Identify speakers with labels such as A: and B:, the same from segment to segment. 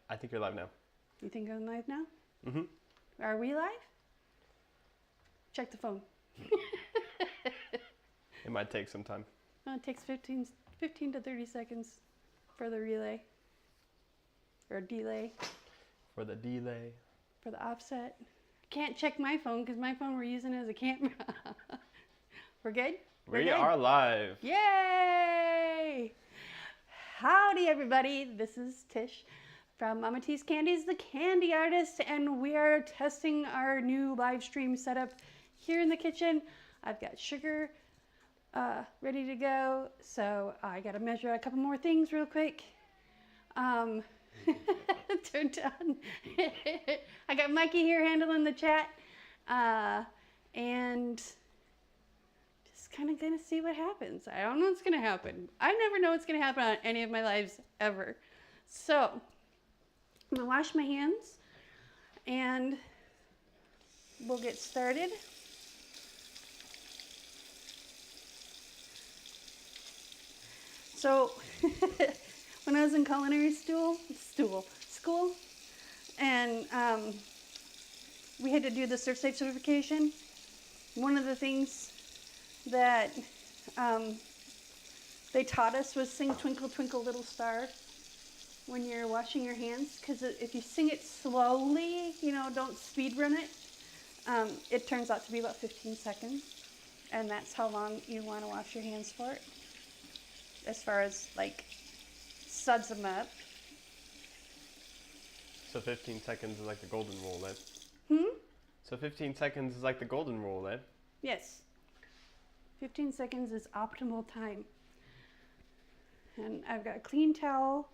A: I think you're live now.
B: You think I'm live now?
A: Mm-hmm.
B: Are we live? Check the phone.
A: It might take some time.
B: It takes 15 to 30 seconds for the relay. Or delay.
A: For the delay.
B: For the offset. I can't check my phone because my phone we're using as a camera. We're good?
A: We
B: good?
A: are live.
B: Yay! Howdy everybody, this is Tish from Mama T's Candies, the candy artist, and we are testing our new live stream setup here in the kitchen. I've got sugar ready to go, so I gotta measure a couple more things real quick. Turned on. I got Mikey here handling the chat, and just kind of gonna see what happens. I don't know what's gonna happen. I never know what's gonna happen on any of my lives ever. So I'm gonna wash my hands and we'll get started. So when I was in culinary school, and we had to do the Serve Safe certification, one of the things that they taught us was sing Twinkle Twinkle Little Star when you're washing your hands, because if you sing it slowly, you know, don't speed run it, it turns out to be about 15 seconds, and that's how long you want to wash your hands for, as far as like suds them up.
A: So 15 seconds is like the golden rule then?
B: Hmm?
A: So 15 seconds is like the golden rule then?
B: Yes. 15 seconds is optimal time. And I've got a clean towel,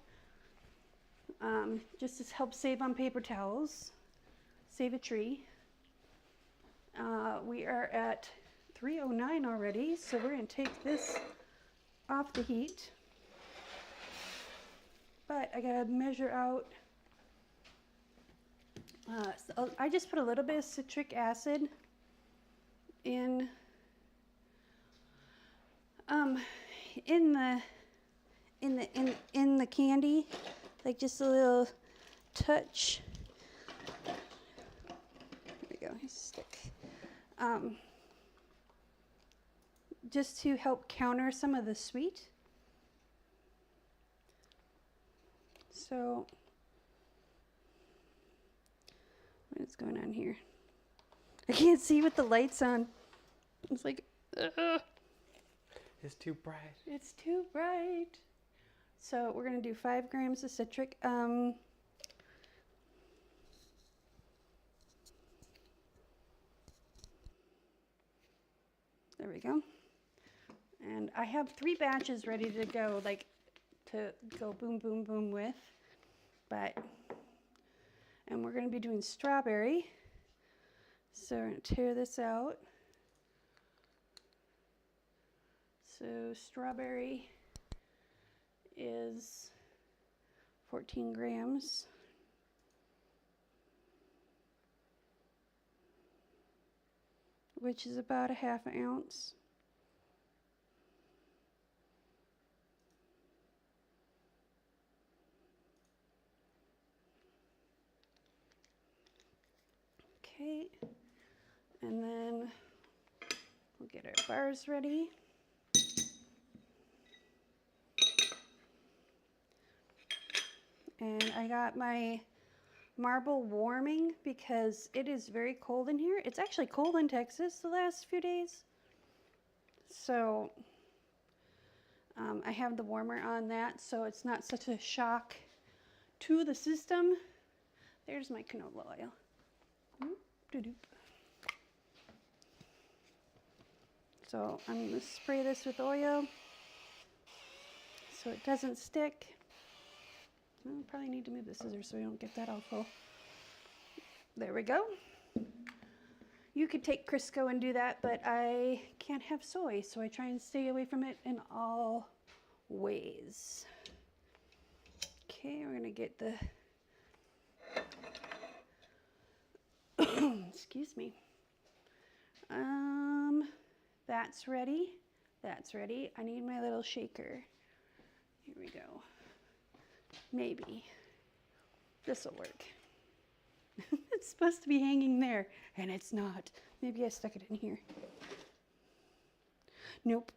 B: just to help save on paper towels. Save a tree. We are at 309 already, so we're going to take this off the heat. But I got to measure out. So I just put a little bit of citric acid in the candy, like just a little touch. There we go. Here's a stick. Just to help counter some of the sweet. So what's going on here? I can't see with the lights on. It's like, ugh.
A: It's too bright.
B: It's too bright. So we're gonna do 5 grams of citric. There we go. And I have 3 batches ready to go, like to go boom, boom, boom with. And we're gonna be doing strawberry. So we're gonna tear this out. So strawberry is 14 grams. Which is about a half an ounce. Okay, and then we'll get our bars ready. And I got my marble warming because it is very cold in here. It's actually cold in Texas the last few days. So I have the warmer on that, so it's not such a shock to the system. There's my canola oil. So I'm going to spray this with oil so it doesn't stick. I probably need to move the scissors so we don't get that all full. There we go. You could take Crisco and do that, but I can't have soy, so I try and stay away from it in all ways. Okay, we're going to get the excuse me. That's ready. That's ready. I need my little shaker. Here we go. Maybe. This'll work. It's supposed to be hanging there, and it's not. Maybe I stuck it in here. Nope.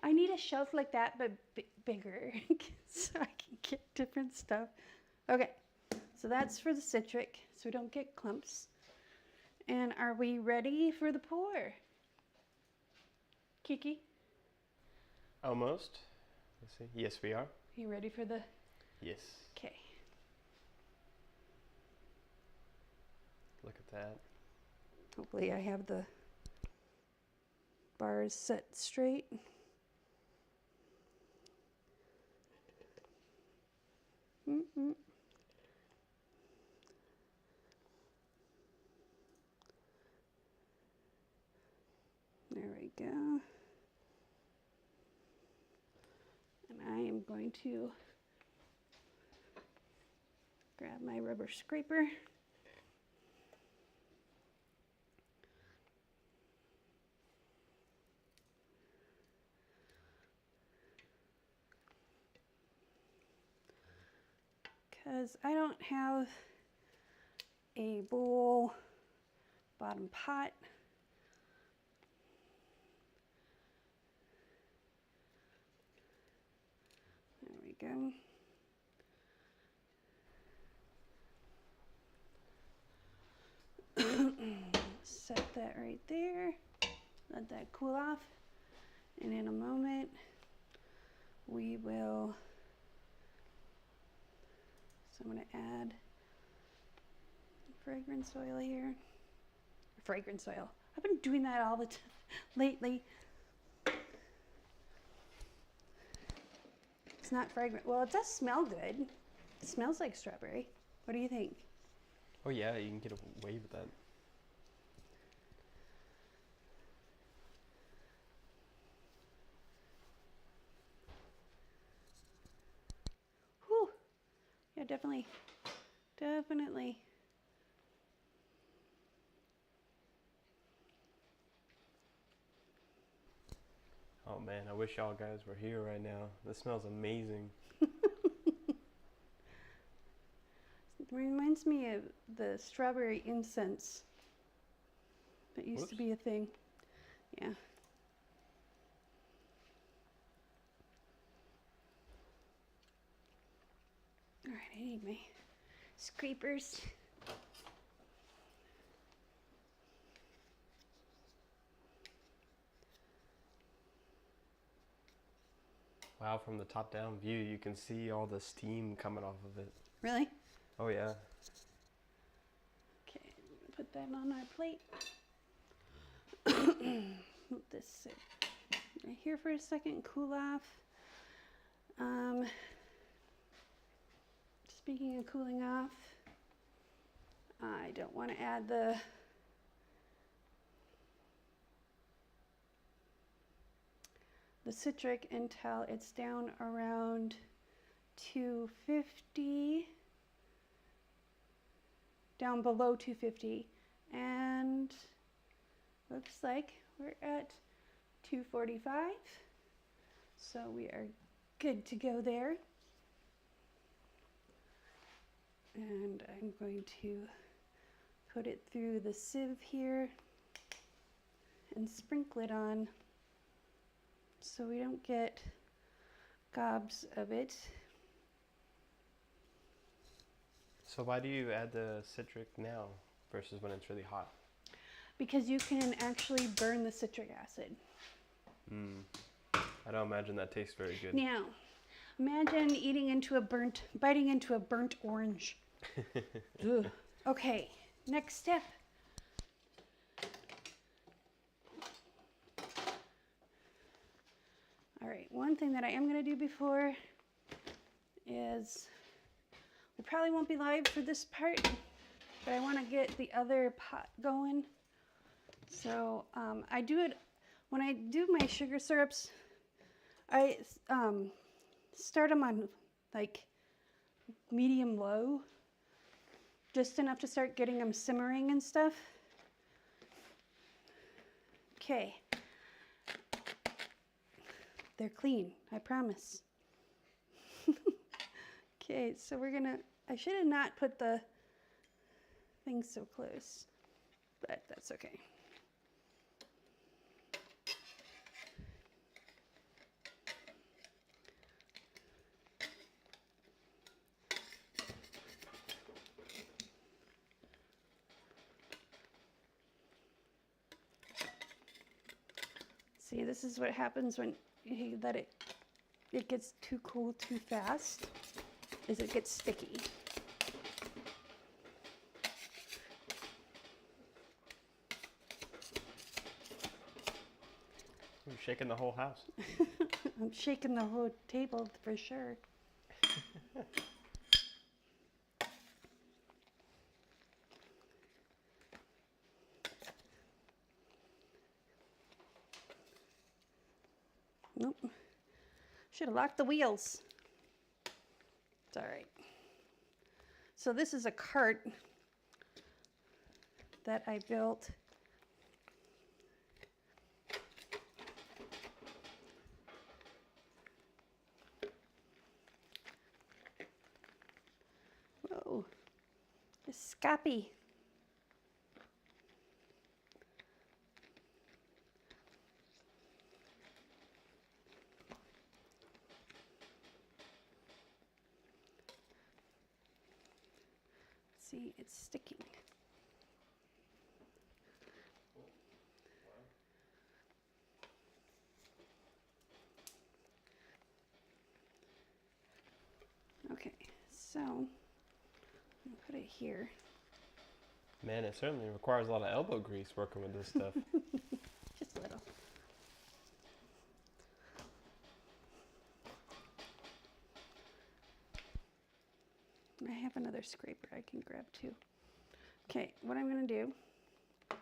B: I need a shelf like that, but bigger, so I can get different stuff. Okay, so that's for the citric, so we don't get clumps. And are we ready for the pour? Kiki?
A: Almost. Let's see. Yes, we are.
B: You ready for the?
A: Yes.
B: Okay.
A: Look at that.
B: Hopefully I have the bars set straight. Mm-mm. There we go. And I am going to grab my rubber scraper. Because I don't have a bowl bottom pot. There we go. Set that right there. Let that cool off. And in a moment, we will, so I'm going to add fragrance oil here. Fragrance oil. I've been doing that all the time lately. It's not fragrant. Well, it does smell good. It smells like strawberry. What do you think?
A: Oh yeah, you can get away with that.
B: Whew. Yeah, definitely. Definitely.
A: Oh man, I wish y'all guys were here right now. This smells amazing.
B: It reminds me of the strawberry incense that used to be a thing. Yeah. All right, I need my scrapers.
A: Wow, from the top down view, you can see all the steam coming off of it.
B: Really?
A: Oh yeah.
B: Okay, put that on our plate. Let this sit right here for a second, cool off. Speaking of cooling off, I don't want to add the citric until it's down around 250, down below 250, and looks like we're at 245, so we are good to go there. And I'm going to put it through the sieve here and sprinkle it on so we don't get gobs of it.
A: So why do you add the citric now versus when it's really hot?
B: Because you can actually burn the citric acid.
A: I don't imagine that tastes very good.
B: Now, imagine biting into a burnt orange. Ugh. Okay, next step. All right, one thing that I am going to do before is, we probably won't be live for this part, but I want to get the other pot going. So I do it, when I do my sugar syrups, I start them on like medium low, just enough to start getting them simmering and stuff. Okay. They're clean, I promise. Okay, so we're gonna, I should have not put the thing so close, but that's okay. See, this is what happens when you let it gets too cool too fast, is it gets sticky.
A: You're shaking the whole house.
B: I'm shaking the whole table for sure. Nope. Should have locked the wheels. It's all right. So this is a cart that I built. Whoa, it's scappy. See, it's sticking. Okay, so I'll put it here.
A: Man, it certainly requires a lot of elbow grease working with this stuff.
B: Just a little. I have another scraper I can grab too. Okay, what I'm going to do, I'll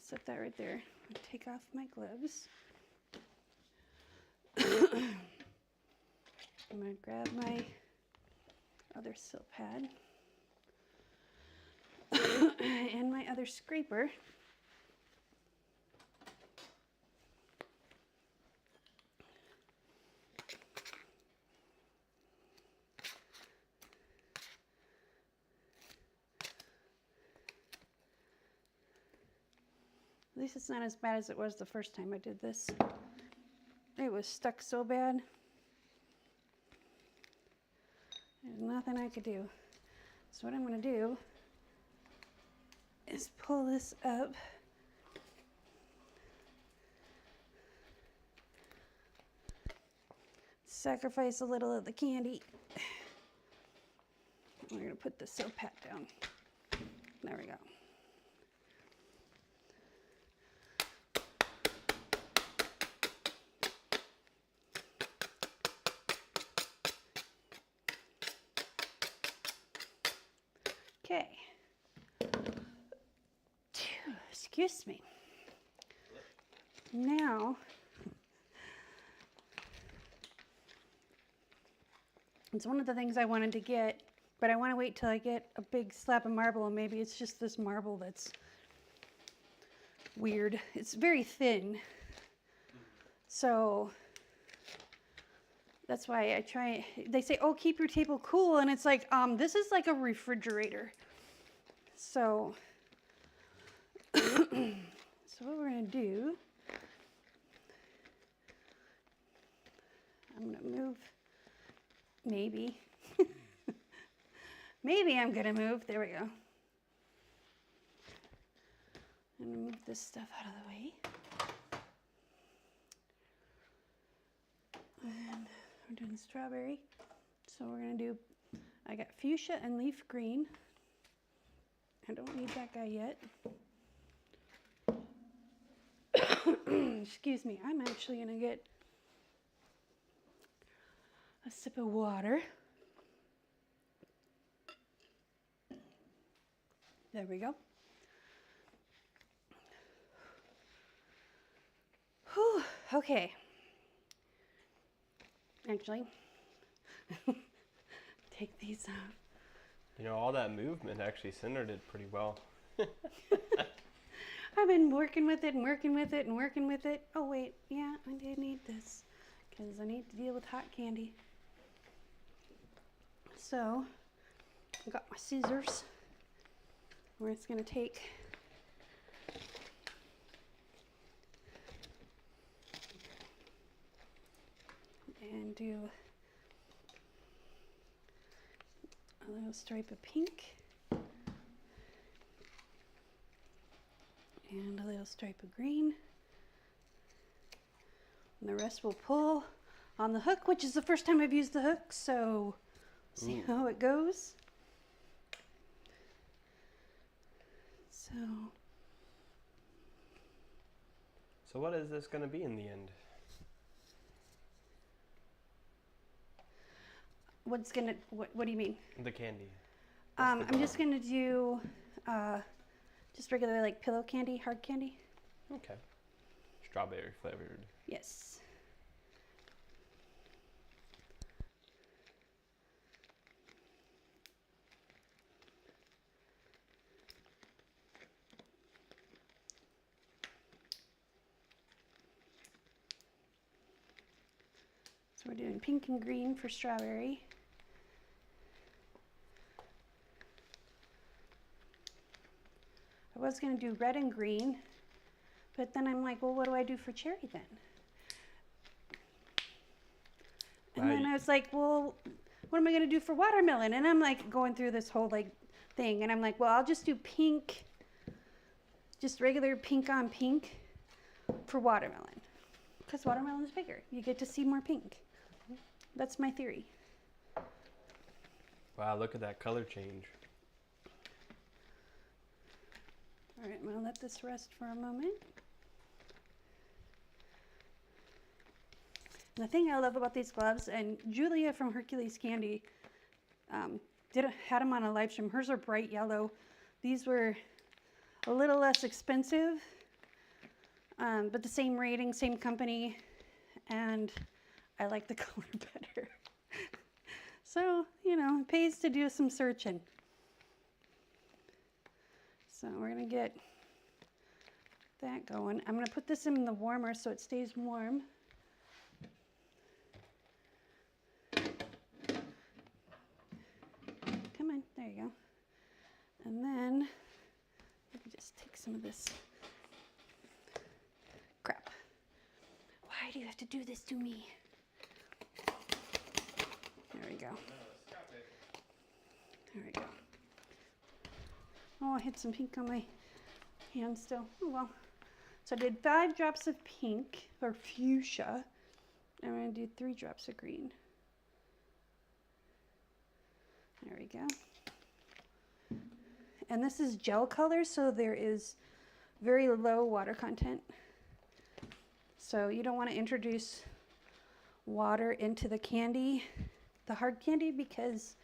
B: set that right there. I'll take off my gloves. I'm going to grab my other silt pad and my other scraper. At least it's not as bad as it was the first time I did this. It was stuck so bad. There's nothing I could do. So what I'm going to do is pull this up. Sacrifice a little of the candy. We're going to put the silt pad down. There we go. Okay. Excuse me. Now, it's one of the things I wanted to get, but I want to wait till I get a big slab of marble, and maybe it's just this marble that's weird. It's very thin. So that's why I try. They say, oh, keep your table cool. And it's like, this is like a refrigerator. So, so what we're going to do, I'm going to move, maybe. Maybe I'm going to move. There we go. I'm going to move this stuff out of the way. And we're doing strawberry. So we're going to do, I got fuchsia and leaf green. I don't need that guy yet. Excuse me, I'm actually going to get a sip of water. There we go. Whew, okay. Actually, take these out.
A: You know, all that movement actually centered it pretty well.
B: I've been working with it and working with it and working with it. Oh wait, yeah, I did need this because I need to deal with hot candy. So I got my scissors. We're just going to take and do a little stripe of pink and a little stripe of green. And the rest will pull on the hook, which is the first time I've used the hook, so see how it goes.
A: So what is this going to be in the end?
B: What do you mean?
A: The candy.
B: I'm just gonna do just regular like pillow candy, hard candy.
A: Okay. Strawberry flavored.
B: Yes. So we're doing pink and green for strawberry. I was going to do red and green, but then I'm like, well, what do I do for cherry then? And then I was like, well, what am I going to do for watermelon? And I'm like going through this whole like thing, and I'm like, well, I'll just do pink, just regular pink on pink for watermelon, because watermelon is bigger. You get to see more pink. That's my theory.
A: Wow, look at that color change.
B: All right, I'm going to let this rest for a moment. And the thing I love about these gloves, and Julia from Hercules Candy had them on a live stream. Hers are bright yellow. These were a little less expensive, but the same rating, same company, and I like the color better. So, you know, it pays to do some searching. So we're going to get that going. I'm going to put this in the warmer so it stays warm. Come on, there you go. And then let me just take some of this crap. Why do you have to do this to me? There we go. There we go. Oh, I had some pink on my hand still. Oh well. So I did 5 drops of pink, or fuchsia. I'm going to do 3 drops of green. There we go. And this is gel color, so there is very low water content. So you don't want to introduce water into the candy, the hard candy, because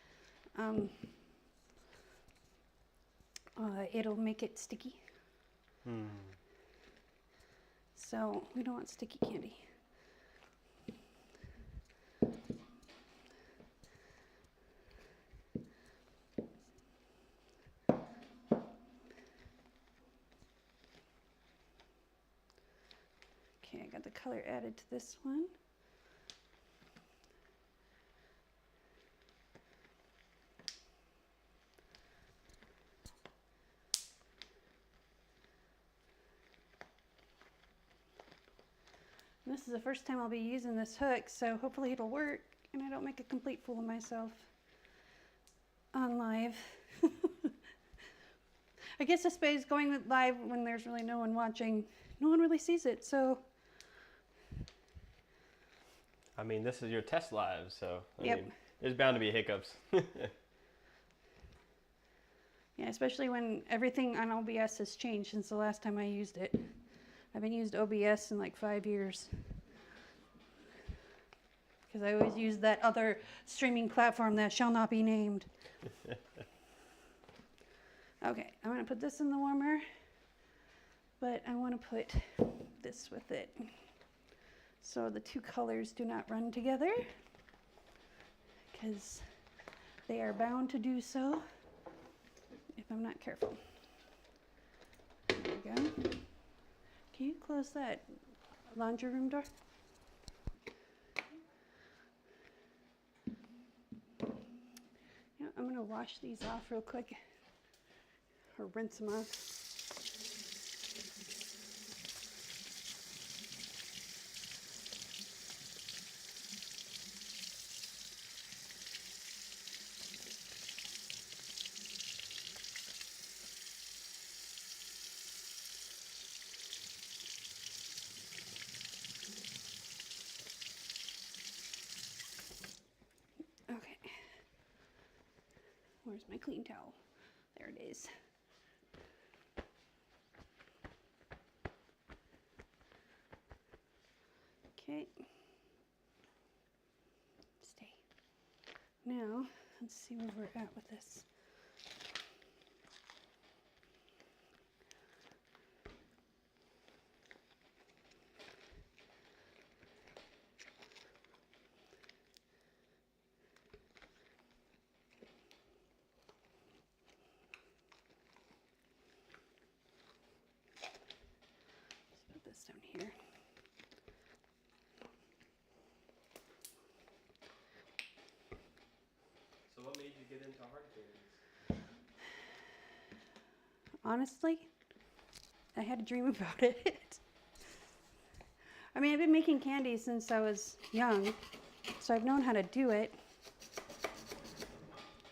B: it'll make it sticky. So we don't want sticky candy. Okay, I got the color added to this one. This is the first time I'll be using this hook, so hopefully it'll work and I don't make a complete fool of myself on live. I guess this way is going live when there's really no one watching. No one really sees it, so.
A: I mean, this is your test live, so I
B: Yep.
A: mean, there's bound to be hiccups.
B: Yeah, especially when everything on OBS has changed since the last time I used it. I haven't used OBS in like 5 years. Because I always use that other streaming platform that shall not be named. Okay, I'm going to put this in the warmer. But I want to put this with it. So the 2 colors do not run together. Because they are bound to do so if I'm not careful. There we go. Can you close that laundry room door? I'll wash these off real quick, or rinse them off. Okay. Where's my clean towel? There it is. Okay. Stay. Now, let's see where we're at with this. Let's put this down here.
A: So what made you get into hard candies?
B: Honestly, I had a dream about it. I mean, I've been making candy since I was young, so I've known how to do it.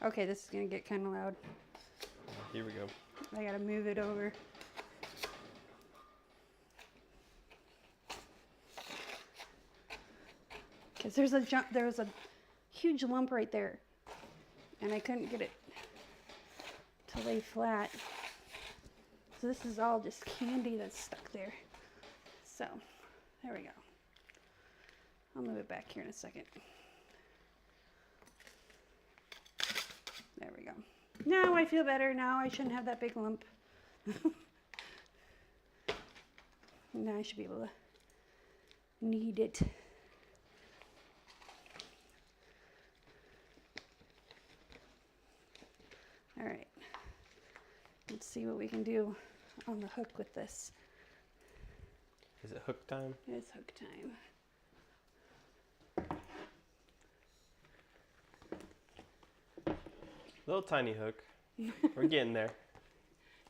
B: Okay, this is gonna get kind of loud.
A: Here we go.
B: I gotta move it over. Because there was a huge lump right there, and I couldn't get it to lay flat. So this is all just candy that's stuck there. So, there we go. I'll move it back here in a second. There we go. Now I feel better. Now I shouldn't have that big lump. Now I should be able to knead it. All right. Let's see what we can do on the hook with this.
A: Is it hook time?
B: It's hook time.
A: Little tiny hook. We're getting there.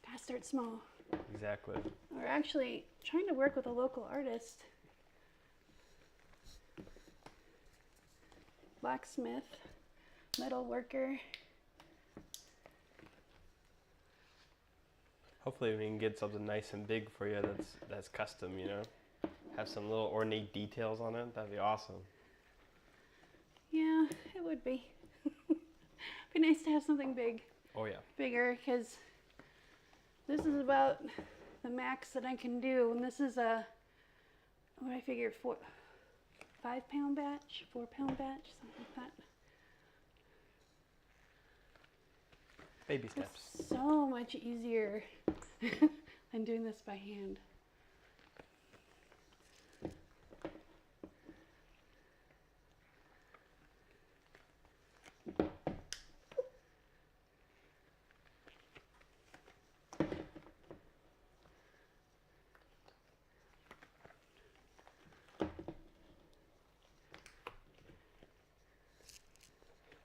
B: Gotta start small.
A: Exactly.
B: We're actually trying to work with a local artist. Blacksmith, metal worker.
A: Hopefully we can get something nice and big for you that's custom, you know? Have some little ornate details on it. That'd be awesome.
B: Yeah, it would be. Be nice to have something big.
A: Oh yeah.
B: Bigger, because this is about the max that I can do. And this is a, what do I figure, 5-pound batch, 4-pound batch, something like that.
A: Baby steps.
B: It's so much easier than doing this by hand.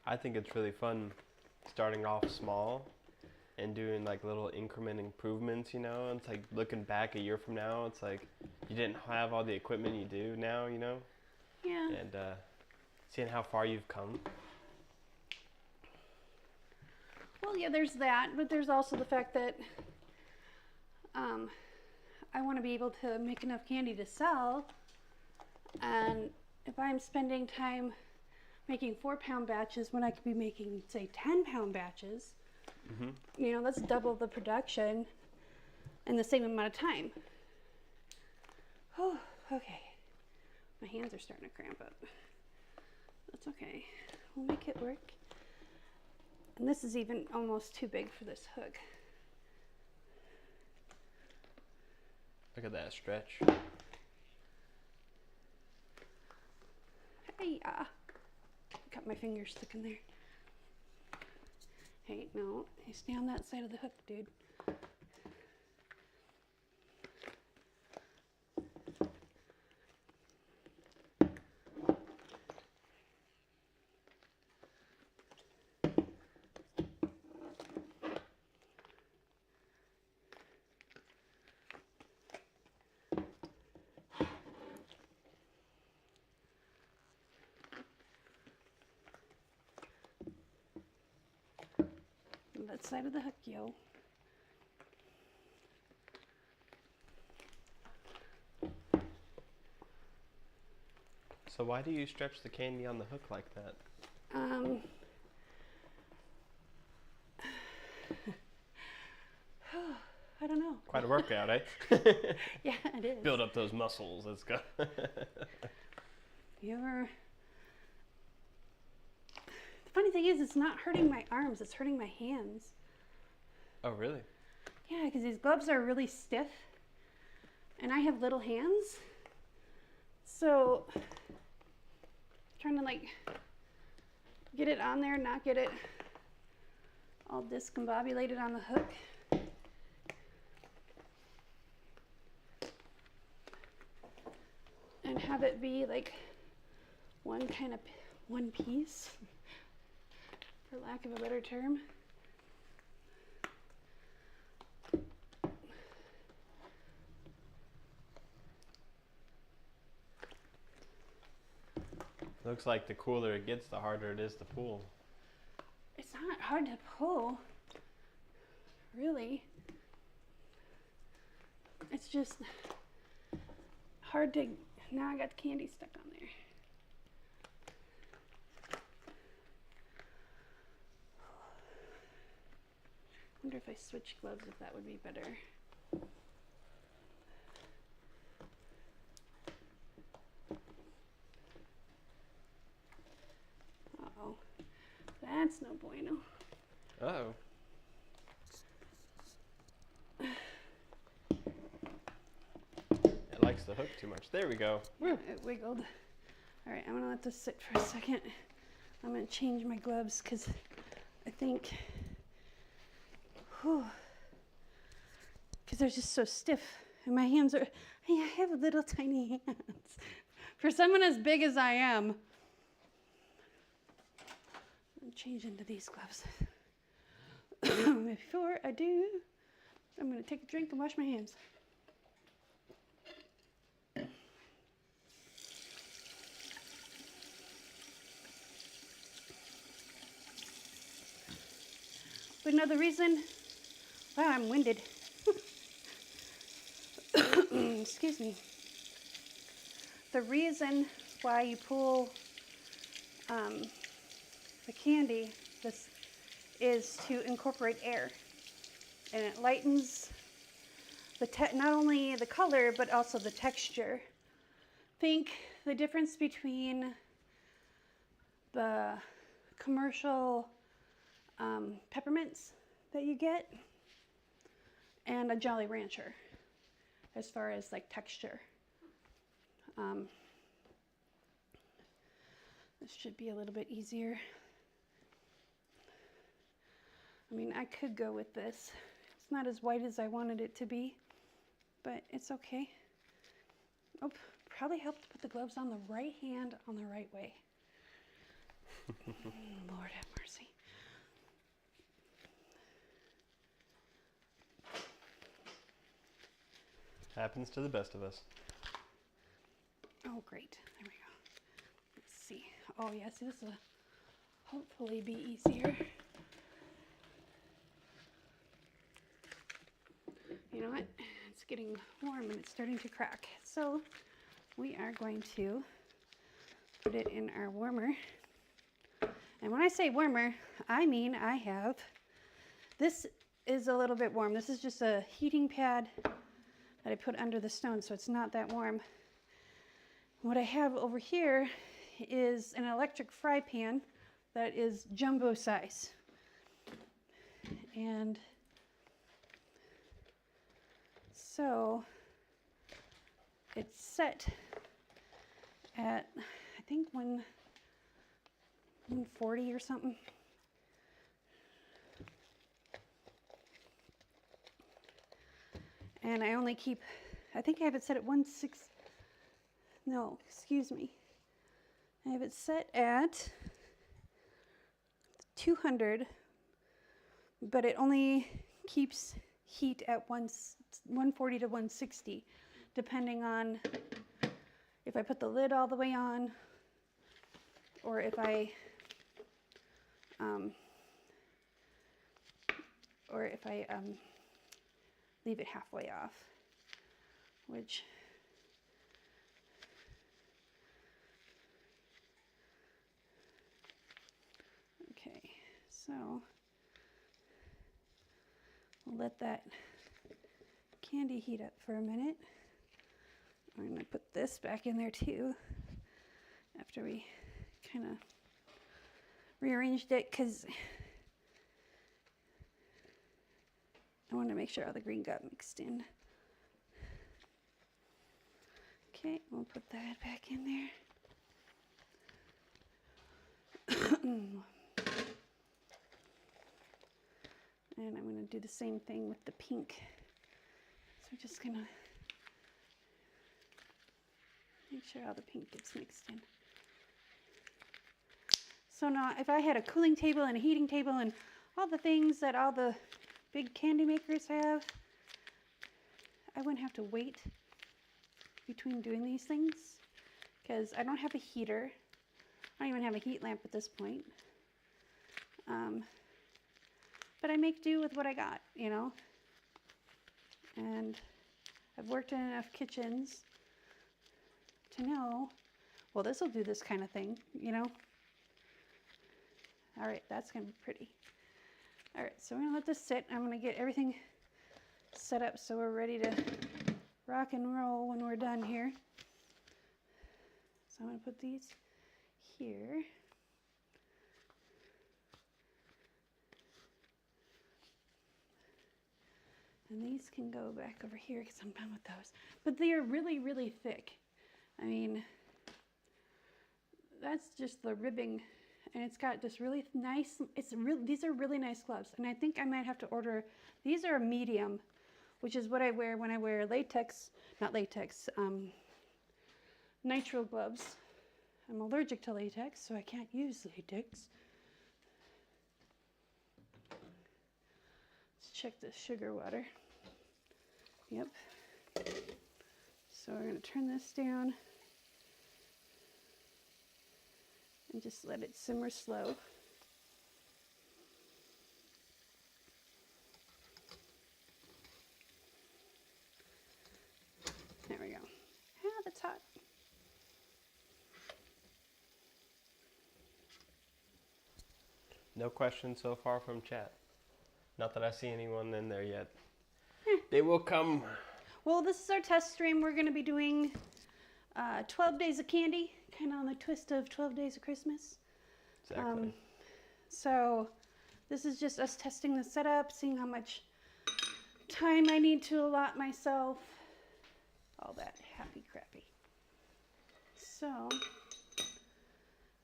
A: I think it's really fun starting off small and doing like little increment improvements, you know? It's like looking back a year from now, it's like you didn't have all the equipment you do now, you know?
B: Yeah.
A: And seeing how far you've come.
B: Well, yeah, there's that, but there's also the fact that I want to be able to make enough candy to sell. And if I'm spending time making 4-pound batches when I could be making, say, 10-pound batches, you know, that's double the production in the same amount of time. Oh, okay. My hands are starting to cramp up. That's okay. We'll make it work. And this is even almost too big for this hook.
A: Look at that stretch.
B: Hey, got my fingers stuck in there. Hey, no, you stay on that side of the hook, dude. that side of the hook, yo.
A: So why do you stretch the candy on the hook like that?
B: I don't know.
A: Quite a workout, eh?
B: Yeah, it is.
A: Build up those muscles. Let's go.
B: You ever... The funny thing is, it's not hurting my arms, it's hurting my hands.
A: Oh, really?
B: Yeah, because these gloves are really stiff, and I have little hands. So, trying to like get it on there, not get it all discombobulated on the hook. And have it be like one piece, for lack of a better term.
A: Looks like the cooler it gets, the harder it is to pull.
B: It's not hard to pull, really. It's just hard to, now I got the candy stuck on there. Wonder if I switch gloves if that would be better. Uh-oh, that's no bueno.
A: Uh-oh. It likes the hook too much. There we go.
B: Yeah, it wiggled. All right, I'm gonna let this sit for a second. I'm gonna change my gloves because I think, because they're just so stiff and my hands are, I have little tiny hands. For someone as big as I am, I'm changing to these gloves. Before I do, I'm gonna take a drink and wash my hands. But another reason, wow, I'm winded. Excuse me. The reason why you pull the candy, this is to incorporate air, and it lightens the not only the color but also the texture. Think the difference between the commercial peppermints that you get and a Jolly Rancher as far as like texture. This should be a little bit easier. I mean, I could go with this. It's not as white as I wanted it to be, but it's okay. Oh, probably helped to put the gloves on the right hand on the right way. Lord have mercy.
A: Happens to the best of us.
B: Oh, great. There we go. Let's see. Oh, yes, this will hopefully be easier. You know what? It's getting warm and it's starting to crack. So we are going to put it in our warmer. And when I say warmer, I mean I have, this is a little bit warm. This is just a heating pad that I put under the stone, so it's not that warm. What I have over here is an electric fry pan that is jumbo size. And so it's set at, I think 140 or something. And I only keep, I think I have it set at 160. No, excuse me. I have it set at 200, but it only keeps heat at 140 to 160, depending on if I put the lid all the way on or if I or if I leave it halfway off, which okay, so we'll let that candy heat up for a minute. I'm going to put this back in there too after we kind of rearranged it, because I want to make sure all the green got mixed in. Okay, we'll put that back in there. And I'm going to do the same thing with the pink. So we're just going to make sure all the pink gets mixed in. So now if I had a cooling table and a heating table and all the things that all the big candy makers have, I wouldn't have to wait between doing these things, because I don't have a heater. I don't even have a heat lamp at this point. But I make do with what I got, you know. And I've worked in enough kitchens to know, well, this will do this kind of thing, you know. All right, that's gonna be pretty. All right, so we're gonna let this sit. I'm gonna get everything set up so we're ready to rock and roll when we're done here. So I'm gonna put these here. And these can go back over here because I'm done with those. But they are really, really thick. I mean, that's just the ribbing. And it's got this really nice, these are really nice gloves. And I think I might have to order, these are a medium, which is what I wear when I wear latex, not latex, nitrile gloves. I'm allergic to latex, so I can't use latex. Let's check the sugar water. Yep. So we're going to turn this down and just let it simmer slow. There we go. Ah, that's hot.
A: No questions so far from chat. Not that I see anyone in there yet. They will come.
B: Well, this is our test stream. We're going to be doing 12 days of candy, kind of on the twist of 12 days of Christmas.
A: Exactly.
B: So this is just us testing the setup, seeing how much time I need to allot myself, all that happy crappy. So,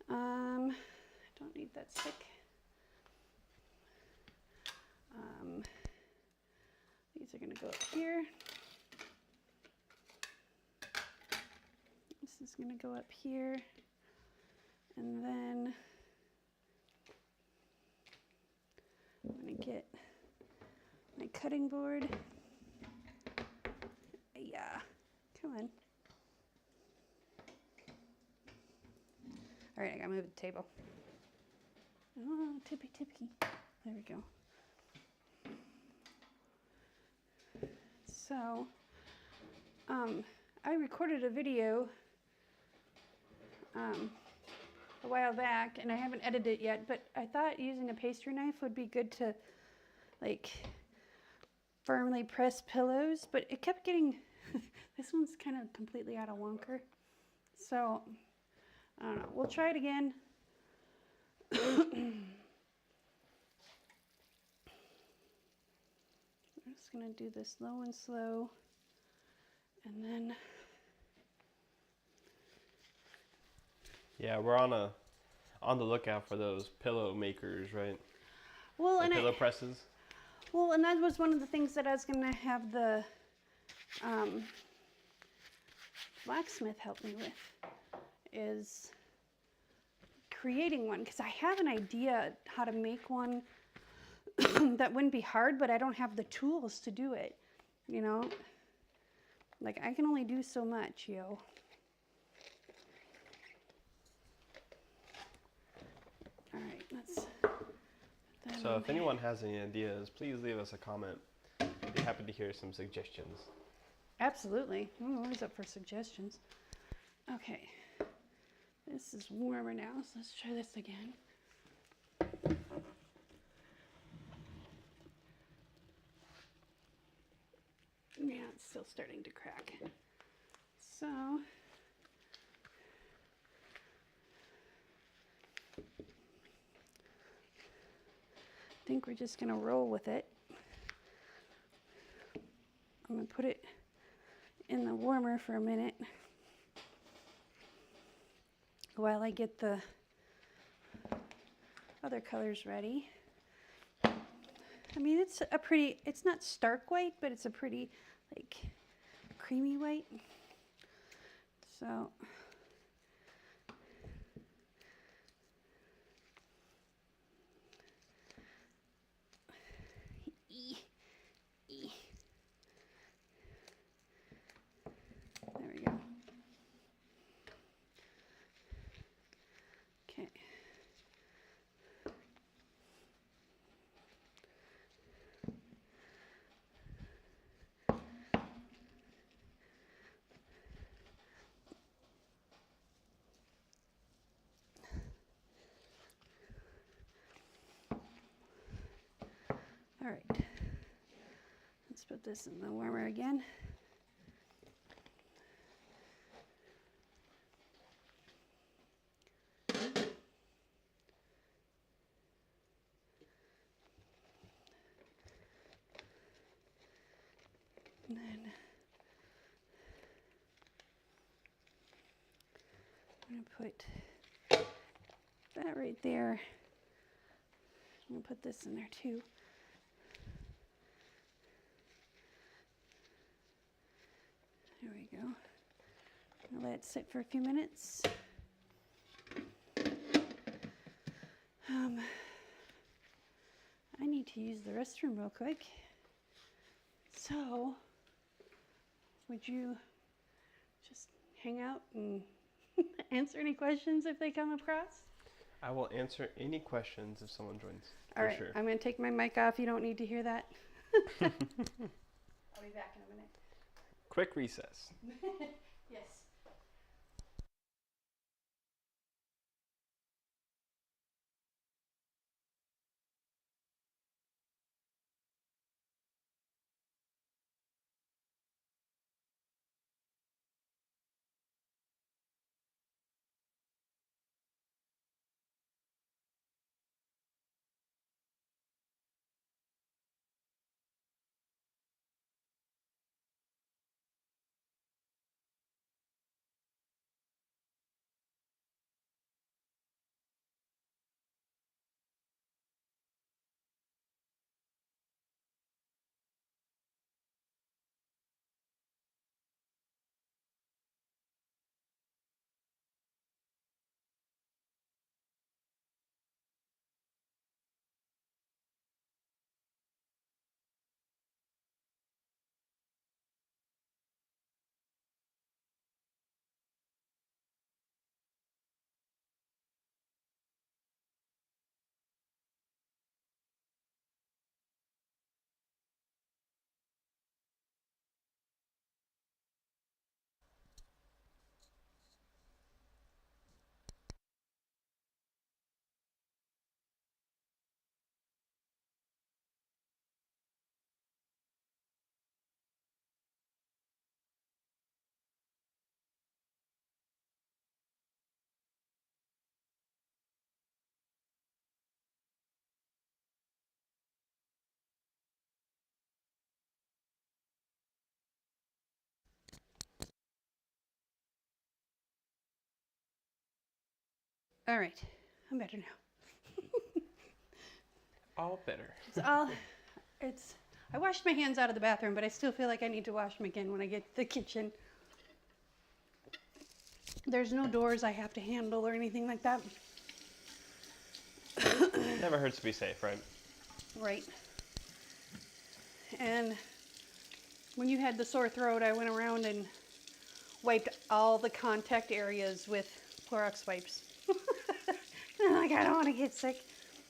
B: I don't need that stick. These are going to go up here. This is going to go up here. And then I'm going to get my cutting board. Yeah, come on. All right, I got to move the table. Oh, tippy. There we go. So, I recorded a video a while back, and I haven't edited it yet, but I thought using a pastry knife would be good to, like, firmly press pillows, but it kept getting, this one's kind of completely out of wonker. So, I don't know, we'll try it again. I'm just going to do this low and slow, and then...
A: Yeah, we're on the lookout for those pillow makers, right?
B: Well,
A: the
B: and
A: pillow presses.
B: Well, and that was one of the things that I was going to have the blacksmith help me with, is creating one, because I have an idea how to make one that wouldn't be hard, but I don't have the tools to do it, you know? Like, I can only do so much, yo. All right, let's put that
A: So if anyone has any ideas, please leave us a comment. I'd be happy to hear some suggestions.
B: Absolutely. I'm always up for suggestions. Okay. This is warmer now, so let's try this again. Yeah, it's still starting to crack. So, I think we're just gonna roll with it. I'm gonna put it in the warmer for a minute while I get the other colors ready. I mean, it's not stark white, but it's a pretty, like, creamy white. So, there we go. Okay. All right, let's put this in the warmer again. And then I'm gonna put that right there. I'm gonna put this in there too. There we go. I'll let it sit for a few minutes. I need to use the restroom real quick. So, would you just hang out and answer any questions if they come across?
A: I will answer any questions if someone joins.
B: All right,
A: sure.
B: I'm going to take my mic off. You don't need to hear that. I'll be back in a minute.
A: Quick recess.
B: Yes. All right, I'm better now.
A: All better.
B: I washed my hands out of the bathroom, but I still feel like I need to wash them again when I get to the kitchen. There's no doors I have to handle or anything like that.
A: Never hurts to be safe, right?
B: Right. And when you had the sore throat, I went around and wiped all the contact areas with Clorox wipes. I'm like, I don't want to get sick.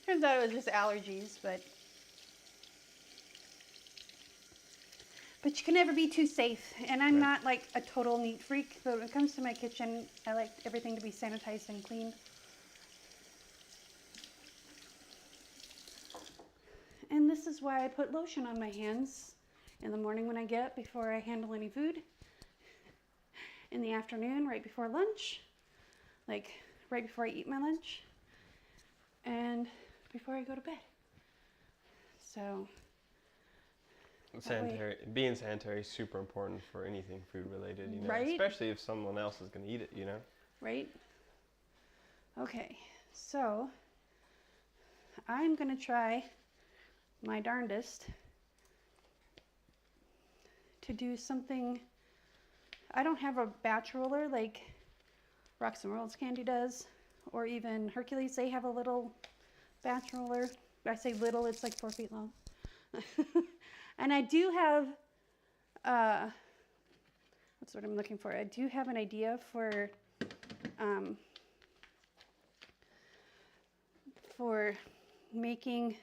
B: Turns out it was just allergies, but you can never be too safe. And I'm not like a total neat freak, but when it comes to my kitchen, I like everything to be sanitized and cleaned. And this is why I put lotion on my hands in the morning when I get up before I handle any food. In the afternoon, right before lunch, like right before I eat my lunch, and before I go to bed. So
A: being sanitary is super important for anything food related, you know,
B: right?
A: Especially if someone else is going to eat it, you know.
B: Right? Okay, so I'm gonna try my darndest to do something. I don't have a batch roller like Rocks and Rolls Candy does, or even Hercules. They have a little batch roller. I say little, it's like 4 feet long. And I do have, what's what I'm looking for? I do have an idea for making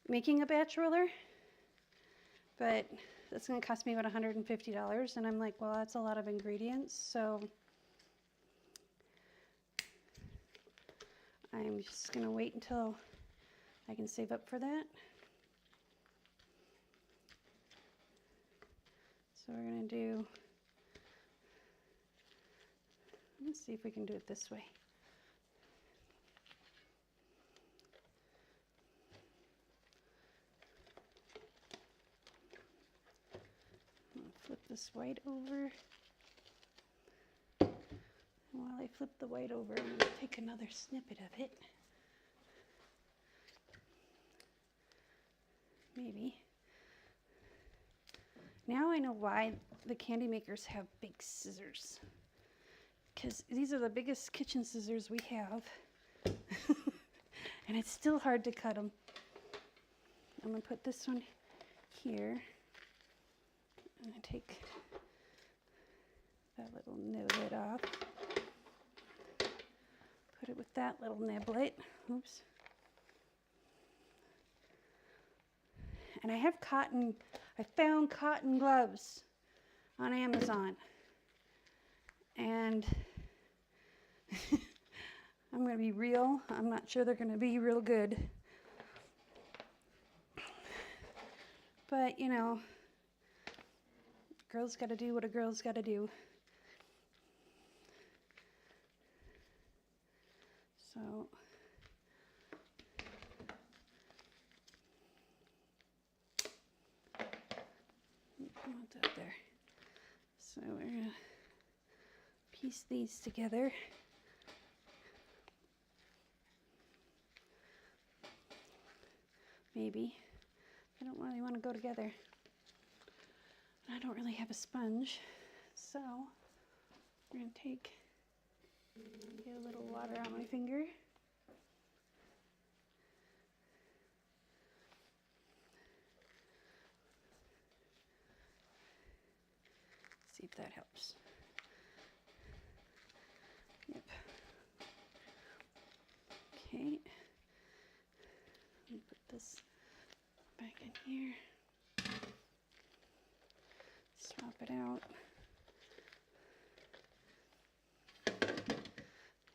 B: making a batch roller, but that's going to cost me about $150, and I'm like, well, that's a lot of ingredients, so I'm just going to wait until I can save up for that. So we're going to do, let's see if we can do it this way. Flip this white over. And while I flip the white over, I'm going to take another snippet of it. Maybe. Now I know why the candy makers have big scissors. Because these are the biggest kitchen scissors we have. And it's still hard to cut them. I'm going to put this one here. I'm going to take that little niblet off. Put it with that little niblet. Oops. And I have cotton, I found cotton gloves on Amazon. And I'm going to be real, I'm not sure they're going to be real good. But, you know, girl's got to do what a girl's got to do. So, up there. So we're going to piece these together. Maybe. I don't really want to go together. I don't really have a sponge, so we're going to get a little water on my finger. See if that helps. Yep. Okay. Let me put this back in here. Swap it out.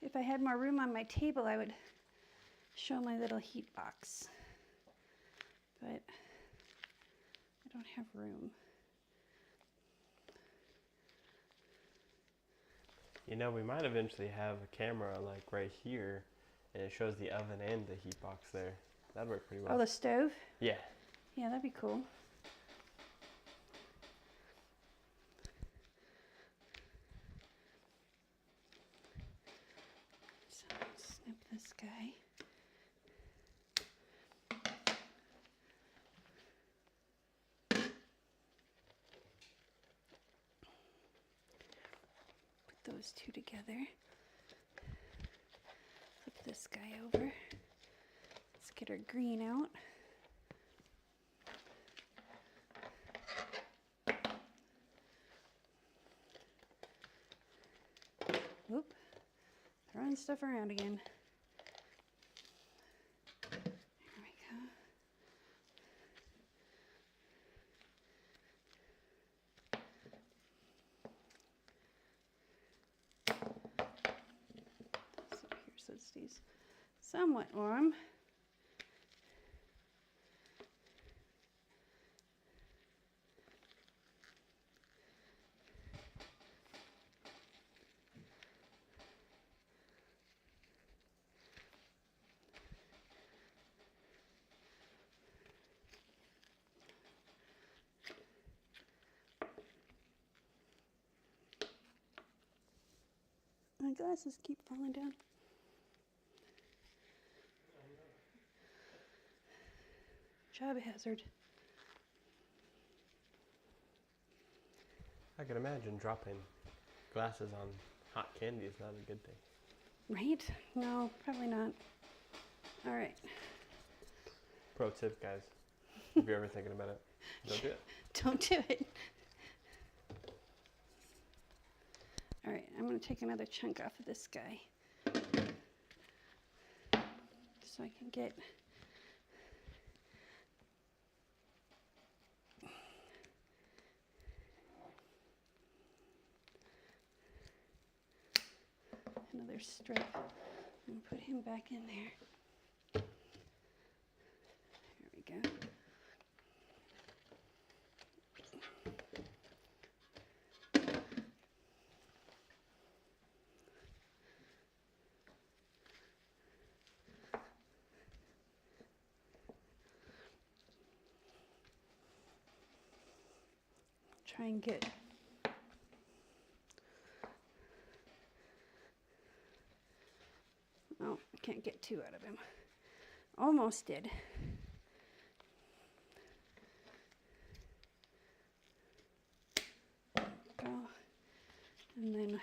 B: If I had more room on my table, I would show my little heat box, but I don't have room.
A: You know, we might eventually have a camera like right here, and it shows the oven and the heat box there. That'd work pretty well.
B: Oh, the stove?
A: Yeah.
B: Yeah, that'd be cool. So snip this guy. Put those two together. Flip this guy over. Let's get our green out. Oop, throwing stuff around again. There we go. So here, so it stays somewhat warm. My glasses keep falling down. Job hazard.
A: I can imagine dropping glasses on hot candy is not a good thing.
B: Right? No, probably not. All right.
A: Pro tip, guys. If you're ever thinking about it, don't do it.
B: Don't do it. All right, I'm going to take another chunk off of this guy so I can get another strip. I'm going to put him back in there. There we go. Try and get oh, I can't get two out of him. Almost did. Go. And then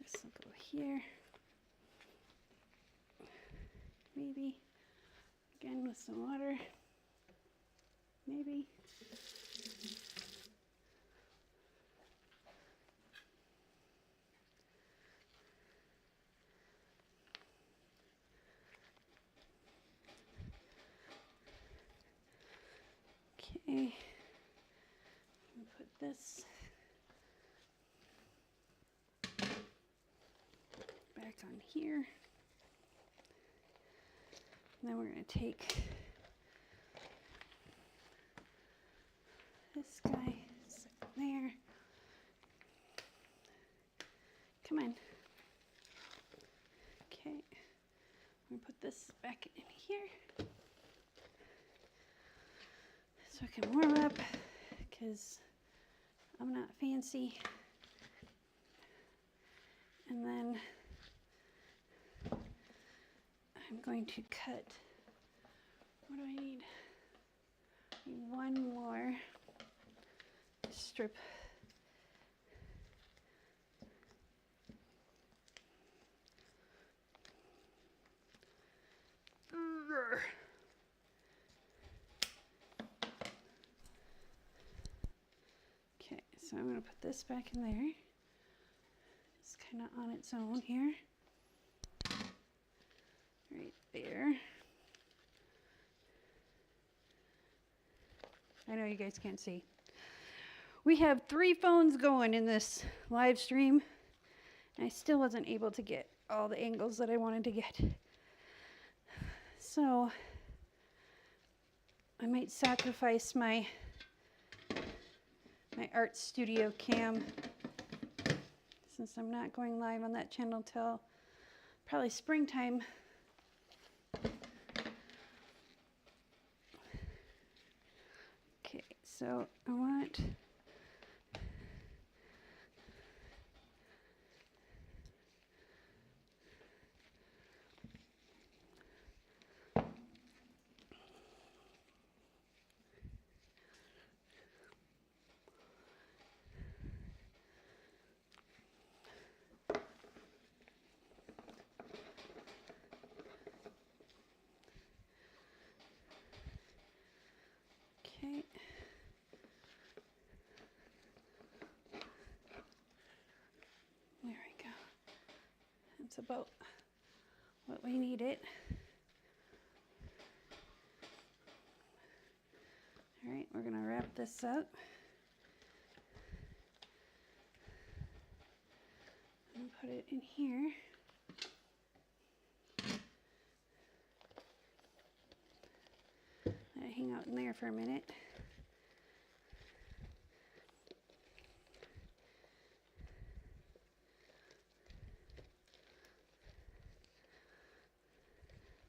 B: this will go here. Maybe. Again with some water. Maybe. Okay, I'm put this back on here. And then we're going to take this guy, sit there. Come on. Okay, I'm going to put this back in here. So I can warm up because I'm not fancy. And then I'm going to cut, what do I need? I need one more strip. Okay, so I'm going to put this back in there. It's kind of on its own here. Right there. I know you guys can't see. We have 3 phones going in this live stream, and I still wasn't able to get all the angles that I wanted to get. So I might sacrifice my art studio cam since I'm not going live on that channel till probably springtime. Okay, so I want okay. That's about what we needed. All right, we're gonna wrap this up. And put it in here. Let it hang out in there for a minute.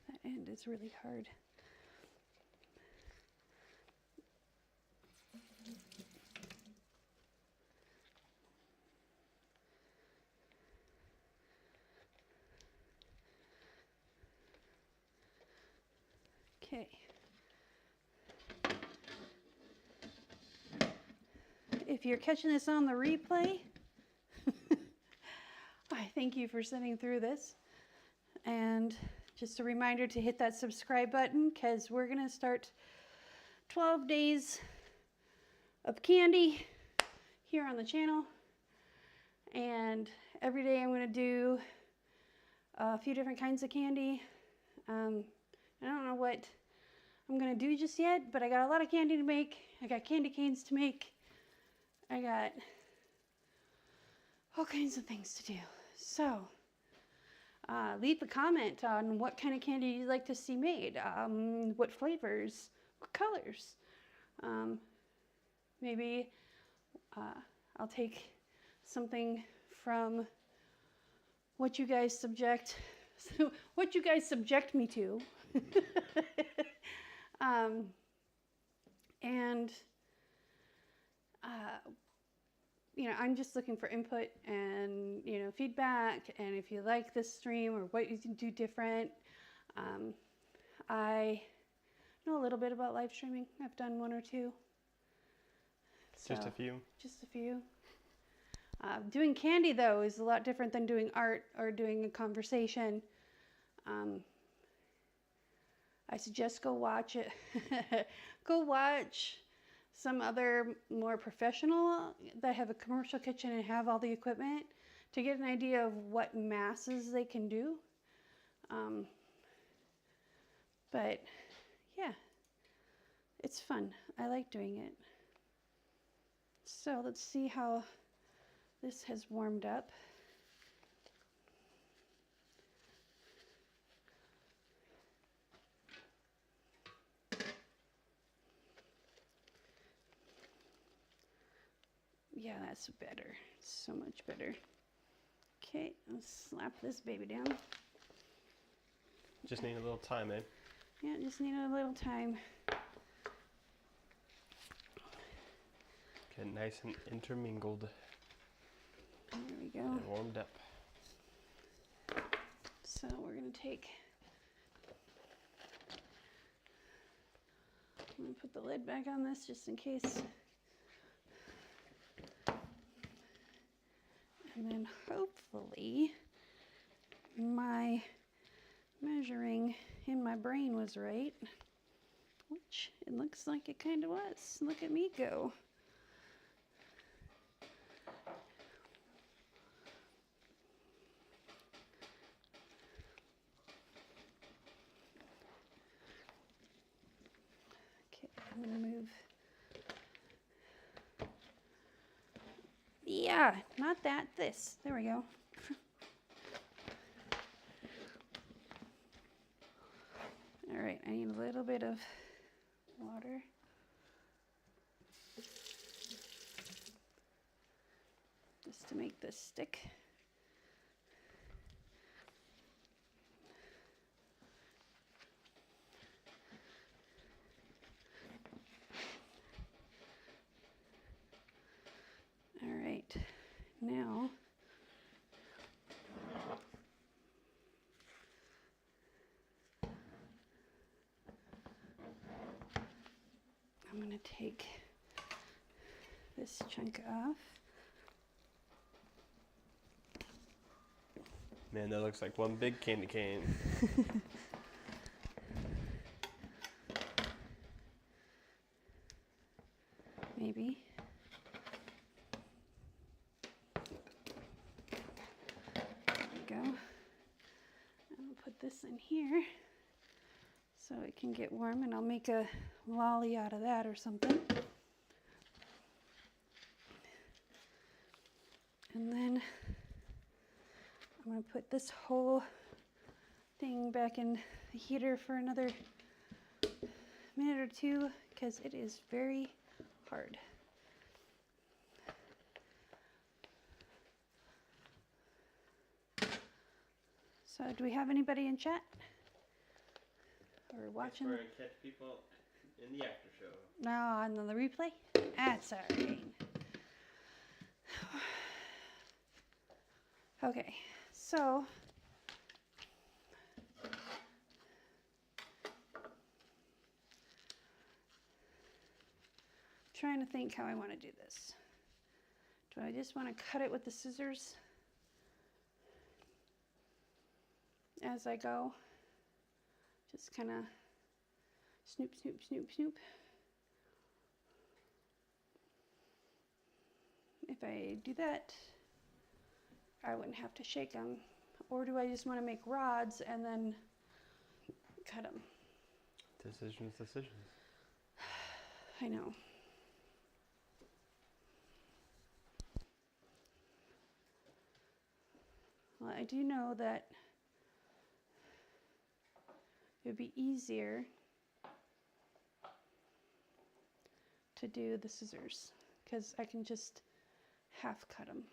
B: That end is really hard. Okay. If you're catching this on the replay, I thank you for sitting through this. And just a reminder to hit that subscribe button, because we're going to start 12 days of candy here on the channel. And every day I'm going to do a few different kinds of candy. I don't know what I'm going to do just yet, but I got a lot of candy to make. I got candy canes to make. I got all kinds of things to do. So leave a comment on what kind of candy you'd like to see made, what flavors, what colors. Maybe I'll take something from what you guys subject me to. And you know, I'm just looking for input and, you know, feedback, and if you like this stream or what you can do different. I know a little bit about live streaming. I've done one or two.
A: Just a few.
B: Just a few. Doing candy, though, is a lot different than doing art or doing a conversation. I suggest go watch it. Go watch some other more professional that have a commercial kitchen and have all the equipment to get an idea of what masses they can do. But yeah, it's fun. I like doing it. So let's see how this has warmed up. Yeah, that's better. So much better. Okay, let's slap this baby down.
A: Just need a little time, eh?
B: Yeah, just need a little time.
A: Get nice and intermingled.
B: There we go.
A: And warmed up.
B: So we're going to take, I'm going to put the lid back on this just in case. And then hopefully my measuring in my brain was right, which it looks like it kind of was. Look at me go. Okay, I'm gonna move. Yeah, not that, this. There we go. All right, I need a little bit of water. Just to make this stick. All right, now I'm going to take this chunk off.
A: Man, that looks like one big candy cane.
B: Maybe. There we go. in here so it can get warm, and I'll make a lolly out of that or something. And then I'm going to put this whole thing back in the heater for another minute or two because it is very hard. So do we have anybody in chat? Or watching?
A: We're going to catch people in the after show.
B: No, on the replay? That's all right. Okay, so trying to think how I want to do this. Do I just want to cut it with the scissors as I go? Just kind of snoop, snoop, snoop, snoop. If I do that, I wouldn't have to shake them. Or do I just want to make rods and then cut them?
A: Decisions.
B: I know. Well, I do know that it would be easier to do the scissors because I can just half cut them.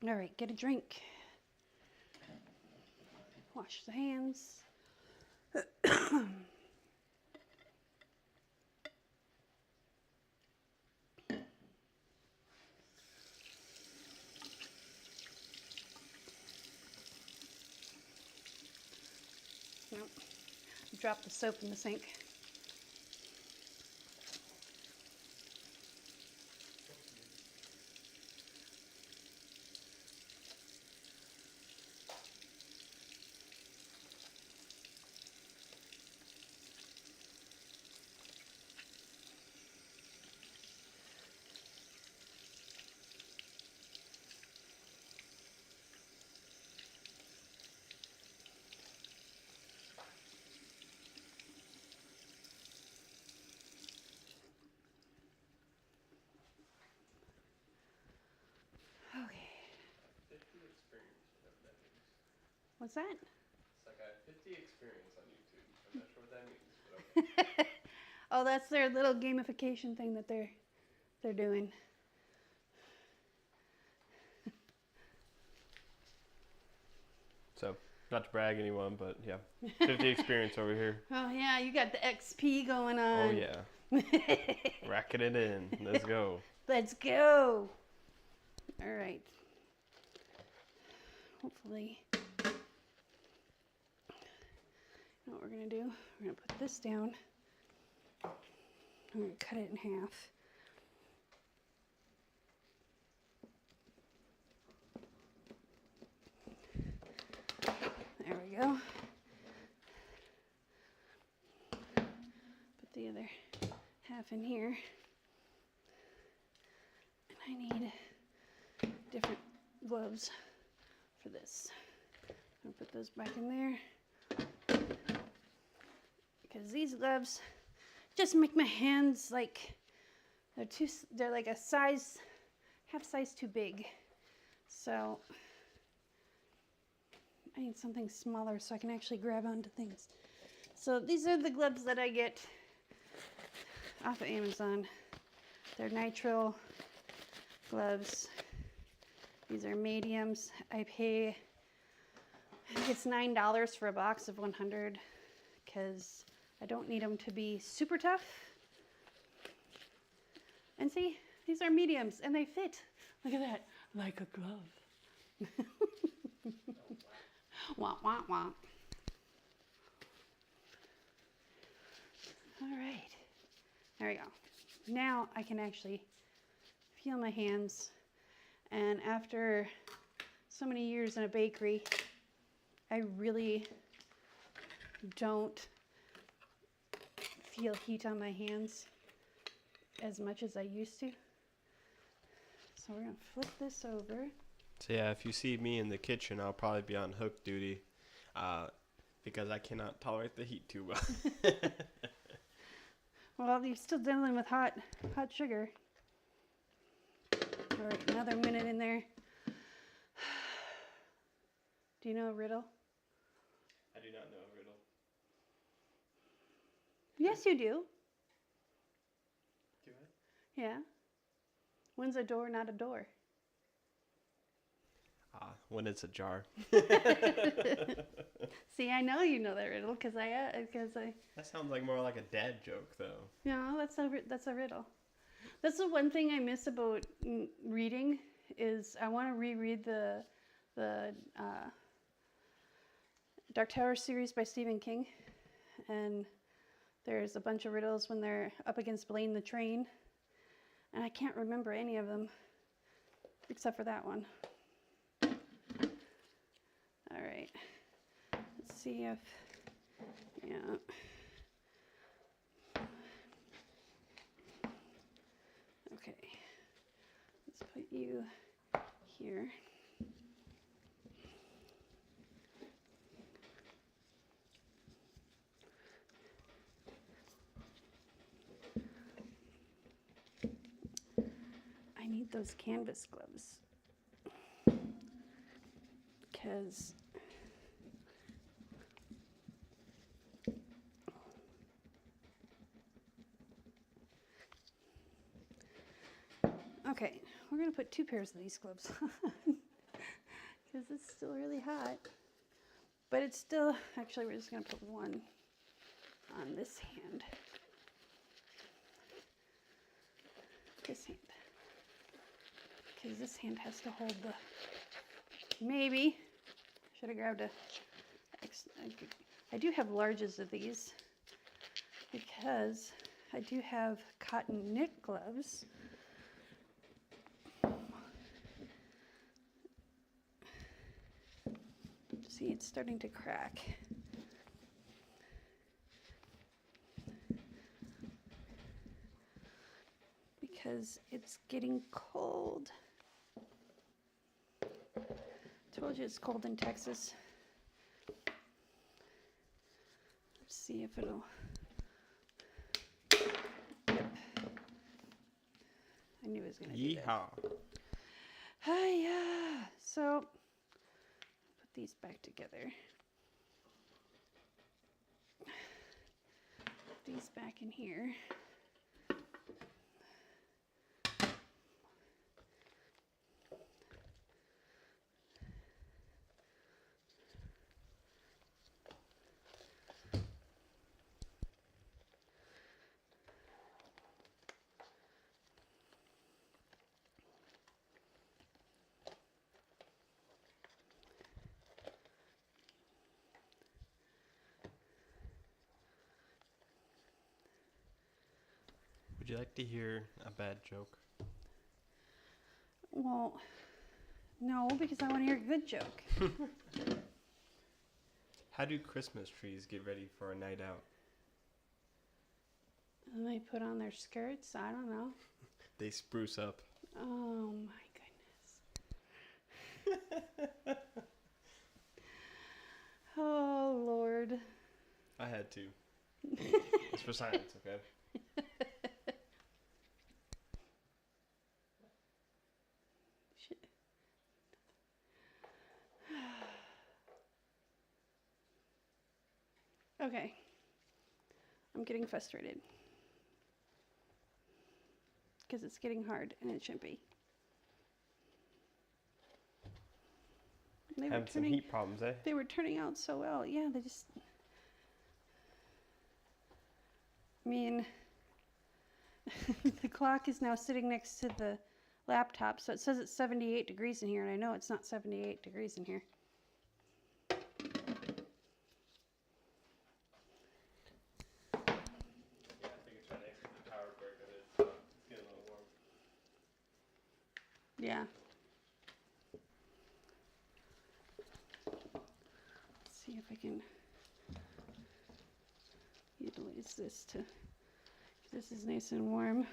B: All right, get a drink. Wash the hands. Nope. Drop the soap in the sink. Okay.
A: 50 experience, whatever that means.
B: What's that?
A: It's like I have 50 experience on YouTube. I'm not sure what that means, but okay.
B: Oh, that's their little gamification thing that they're doing.
A: So, not to brag anyone, but yeah, 50 experience over here.
B: Oh yeah, you got the XP going on.
A: Oh yeah. Racking it in. Let's go.
B: Let's go. All right. Hopefully, you know what we're gonna do? We're gonna put this down. I'm gonna cut it in half. There we go. Put the other half in here. And I need different gloves for this. I'm gonna put those back in there. Because these gloves just make my hands like They're like a size, half size too big. So I need something smaller so I can actually grab onto things. So these are the gloves that I get off of Amazon. They're nitrile gloves. These are mediums. I think it's $9 for a box of 100 because I don't need them to be super tough. And see, these are mediums and they fit. Look at that, like a glove. Wah, wah, wah. All right, there we go. Now I can actually feel my hands. And after so many years in a bakery, I really don't feel heat on my hands as much as I used to. So we're gonna flip this over.
A: So yeah, if you see me in the kitchen, I'll probably be on hook duty because I cannot tolerate the heat too well.
B: Well, you're still dealing with hot sugar. All right, another minute in there. Do you know a riddle?
A: I do not know a riddle.
B: Yes, you do.
A: Do I?
B: Yeah. When's a door not a door?
A: When it's a jar.
B: See, I know you know that riddle because I.
A: That sounds like more like a dad joke, though.
B: No, that's a riddle. That's the one thing I miss about reading is I want to reread the Dark Tower series by Stephen King, and there's a bunch of riddles when they're up against Blaine the Train, and I can't remember any of them except for that one. All right, let's see if, yeah. Okay, let's put you here. I need those canvas gloves because okay, we're gonna put 2 pairs of these gloves on because it's still really hot. But it's still, actually we're just gonna put one on this hand. This hand. Because this hand has to hold the, maybe, should have grabbed a, I do have larges of these because I do have cotton knit gloves. See, it's starting to crack. Because it's getting cold. Told you it's cold in Texas. Let's see if it'll. Yep. I knew it was gonna do that.
A: Yeehaw.
B: Hiya. So put these back together. Put these back in here.
A: Would you like to hear a bad joke?
B: Well, no, because I want to hear a good joke.
A: How do Christmas trees get ready for a night out?
B: And they put on their skirts. I don't know.
A: They spruce up.
B: Oh my goodness. Oh Lord.
A: I had to. It's for science, okay?
B: Okay. I'm getting frustrated. Because it's getting hard and it shouldn't be.
A: Having some heat problems, eh?
B: They were turning out so well. Yeah, they just... I mean, the clock is now sitting next to the laptop, so it says it's 78 degrees in here, and I know it's not 78 degrees in here.
A: Yeah, I think it's right next to the power cord because it's getting a little warm.
B: Yeah. Let's see if I can utilize this to... This is nice and warm.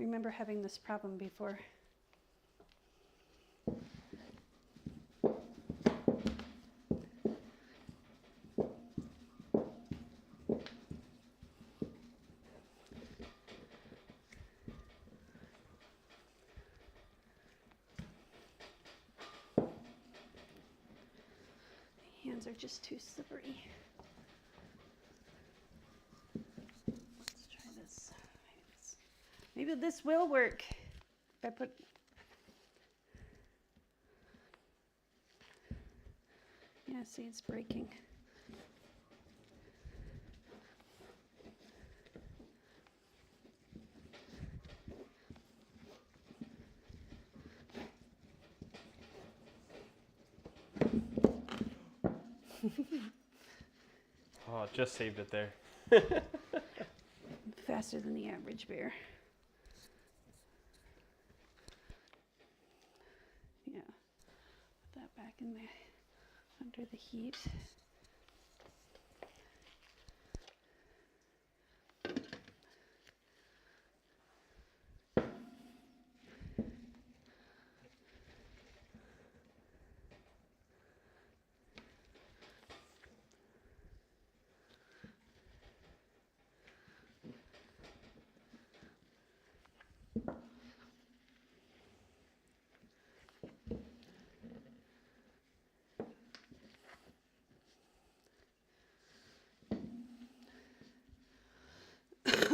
B: Remember having this problem before. Hands are just too slippery. Let's try this. Maybe this will work. If I put... Yeah, see, it's breaking.
A: Oh, just saved it there.
B: Faster than the average bear. Yeah, put that back in there under the heat.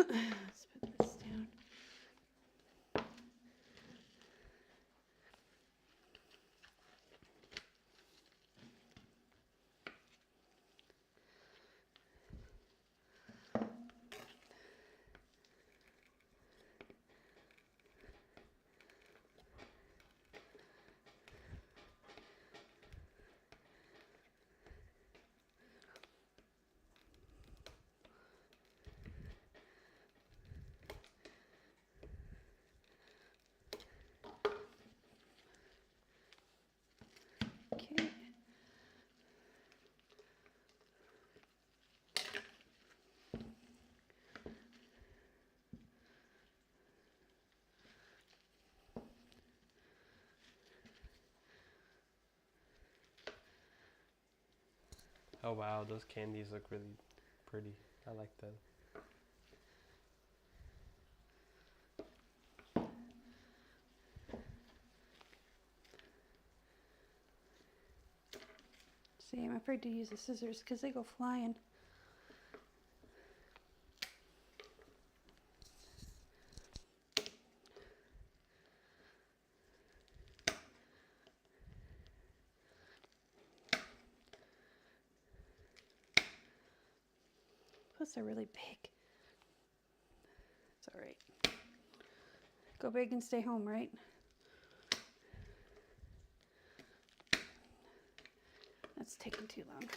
B: Let's put this down. Okay.
A: Oh wow, those candies look really pretty. I like that.
B: See, I'm afraid to use the scissors because they go flying. Plus, they're really big. It's all right. Go big and stay home, right? That's taking too long.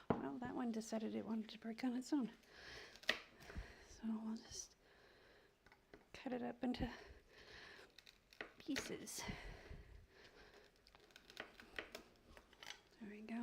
B: Well, that one decided it wanted to break on its own. So we'll just cut it up into pieces. There we go.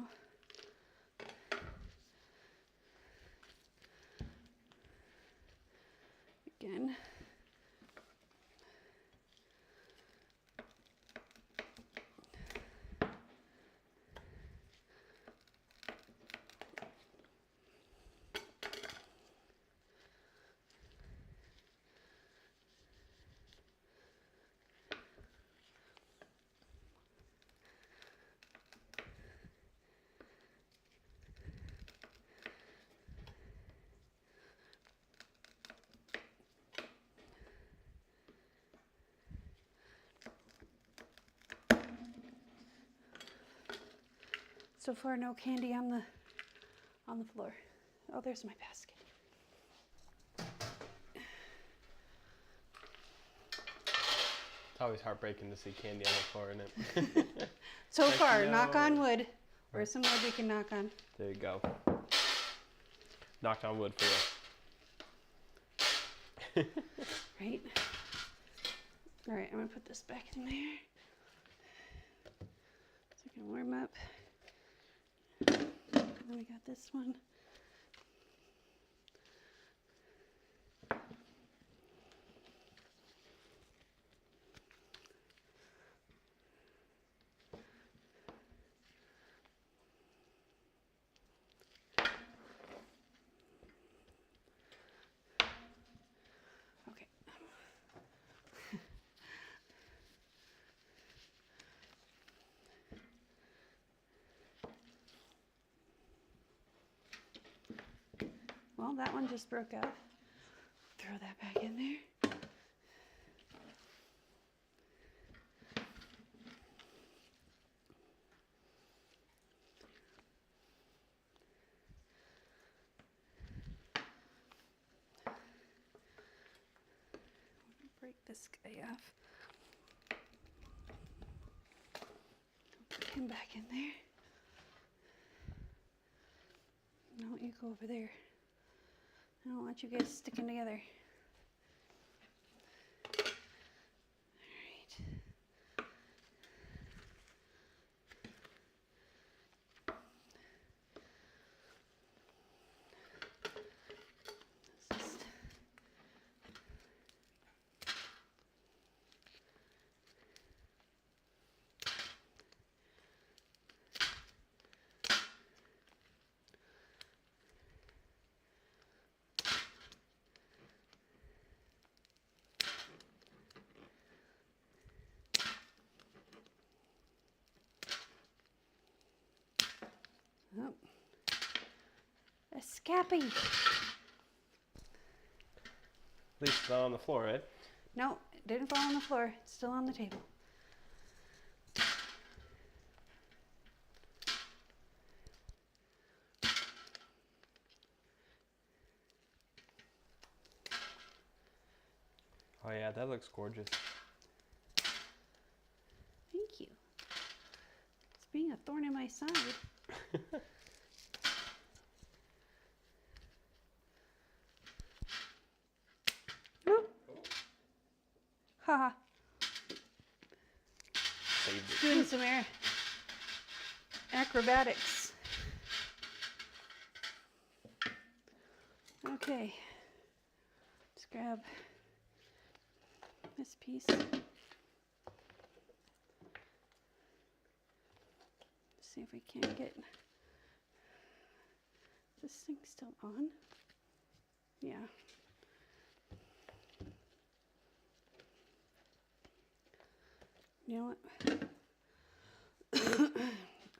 B: So far, no candy on the floor. Oh, there's my basket.
A: It's always heartbreaking to see candy on the floor, isn't it?
B: So
A: Like,
B: far,
A: no.
B: knock on wood. Where's some wood we can knock on?
A: There you go. Knocked on wood for you.
B: Right? All right, I'm gonna put this back in there. So I can warm up. And then we got this one. Okay. Well, that one just broke out. Throw that back in there. Break this guy off. Put him back in there. No, you go over there. I don't want you guys sticking together. All right. Let's just oh. A scappy.
A: At least it's not on the floor, right?
B: No, it didn't fall on the floor. It's still on the table.
A: Oh yeah, that looks gorgeous.
B: Thank you. It's being a thorn in my side. Woo. Haha.
A: Saved it.
B: Doing some acrobatics. Okay. Let's grab this piece. See if we can't get this thing still on. Yeah. You know what? I'm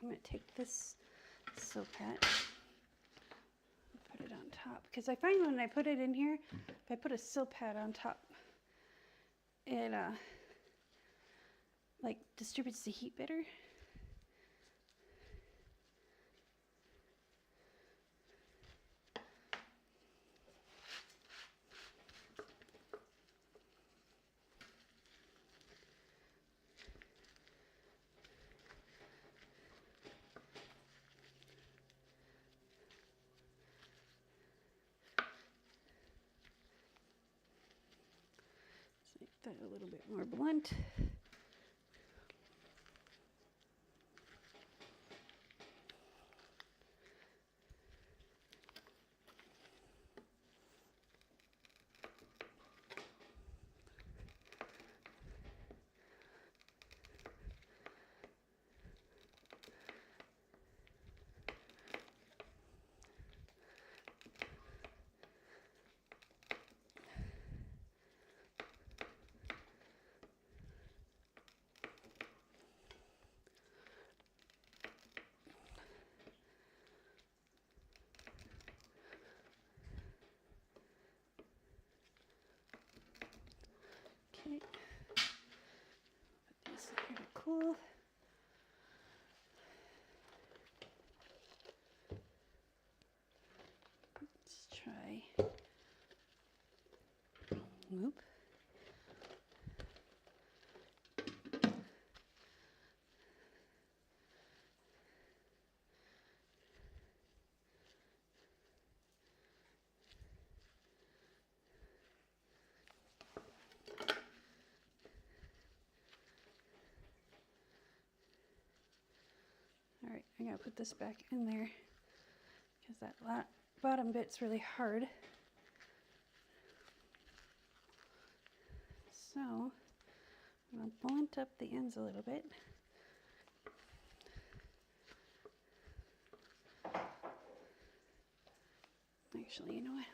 B: going to take this soap hat and put it on top. Because I find when I put it in here, if I put a soap hat on top, it like distributes the heat better. Make that a little bit more blunt. Okay. Put these in here to cool. guy. Whoop. All right, I gotta put this back in there because that bottom bit's really hard. So I'm gonna blunt up the ends a little bit. Actually, you know what?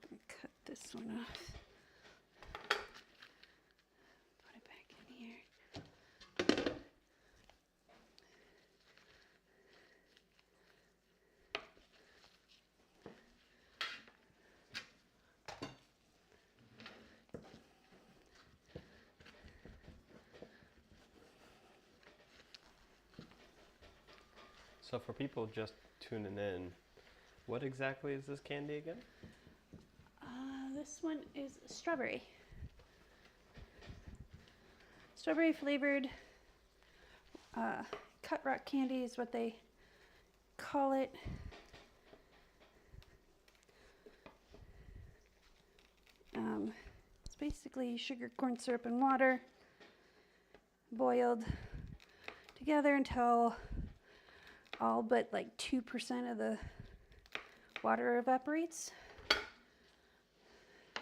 B: Let me cut this one off. Put it back in here.
A: So for people just tuning in, what exactly is this candy again?
B: This one is strawberry. Strawberry flavored cut rock candy is what they call it. It's basically sugar, corn syrup, and water boiled together until all but like 2% of the water evaporates.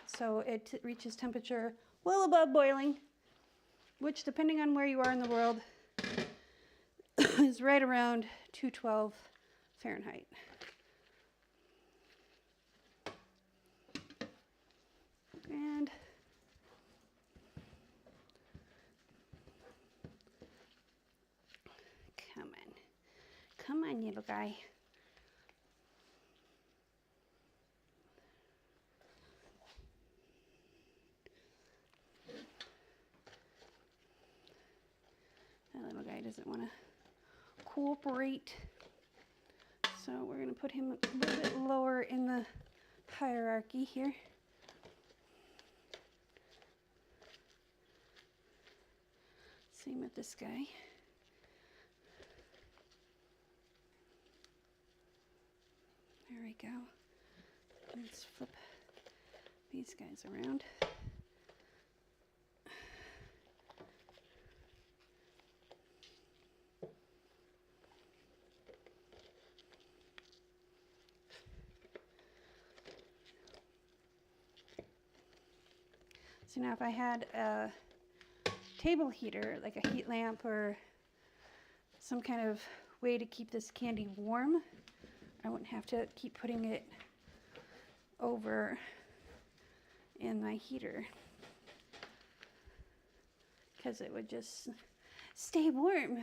B: So it reaches temperature well above boiling, which depending on where you are in the world is right around 212 Fahrenheit. And come on, you little guy. That little guy doesn't want to cooperate. So we're going to put him a little bit lower in the hierarchy here. Same with this guy. There we go. Let's flip these guys around. So now if I had a table heater, like a heat lamp or some kind of way to keep this candy warm, I wouldn't have to keep putting it over in my heater because it would just stay warm.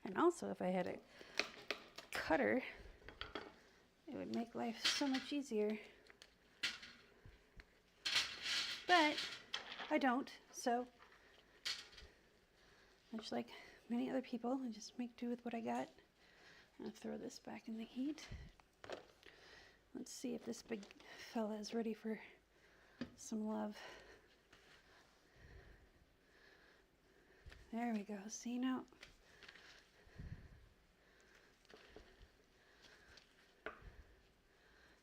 B: And also, if I had a cutter, it would make life so much easier. But I don't, so much like many other people, I just make do with what I got. I'm gonna throw this back in the heat. Let's see if this big fella is ready for some love. There we go. See now?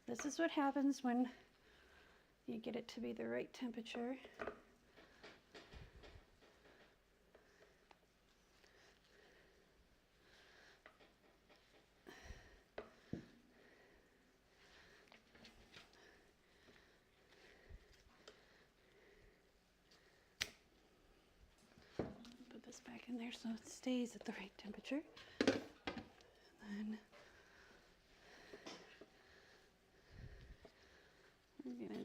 B: This is what happens when you get it to be the right temperature. in there so it stays at the right temperature. And then we're gonna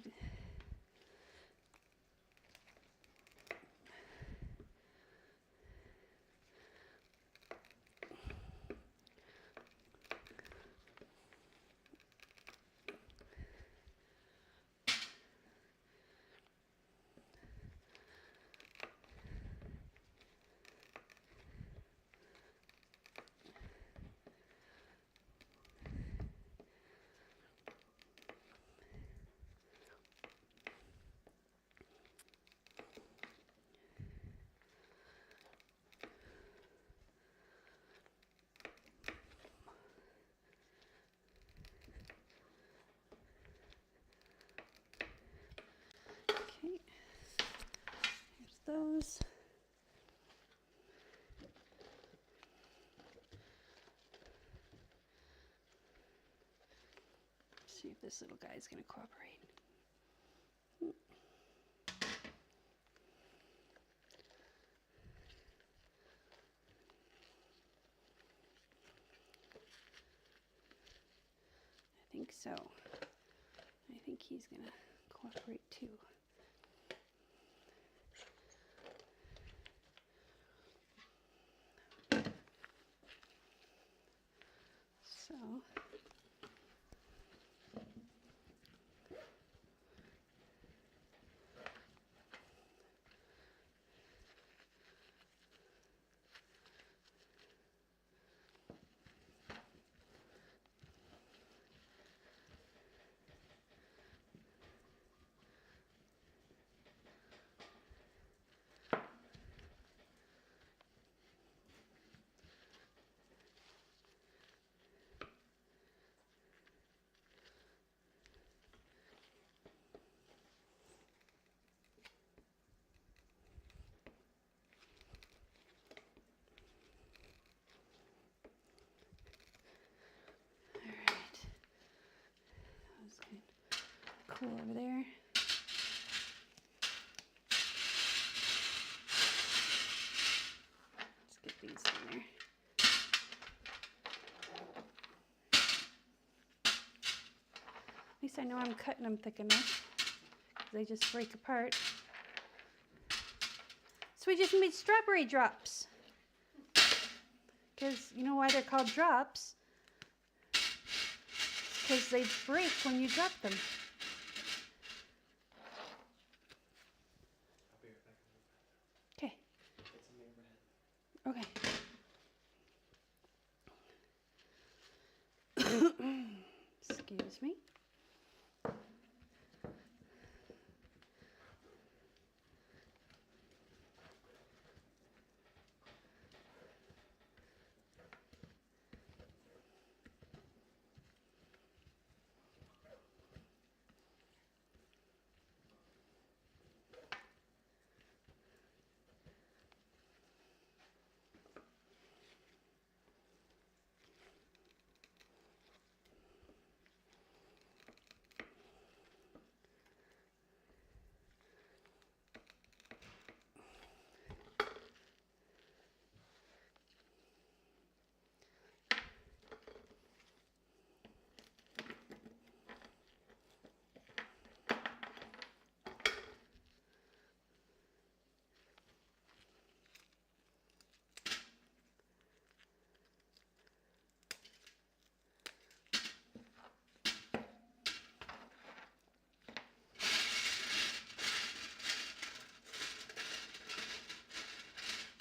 B: okay. Here's those. See if this little guy's gonna cooperate. I think so. I think he's gonna cooperate too. So cool over there. Let's get these in there. At least I know I'm cutting them thick enough, because they just break apart. So we just made strawberry drops. Because you know why they're called drops? Because they break when you drop them. Okay. Okay. Excuse me.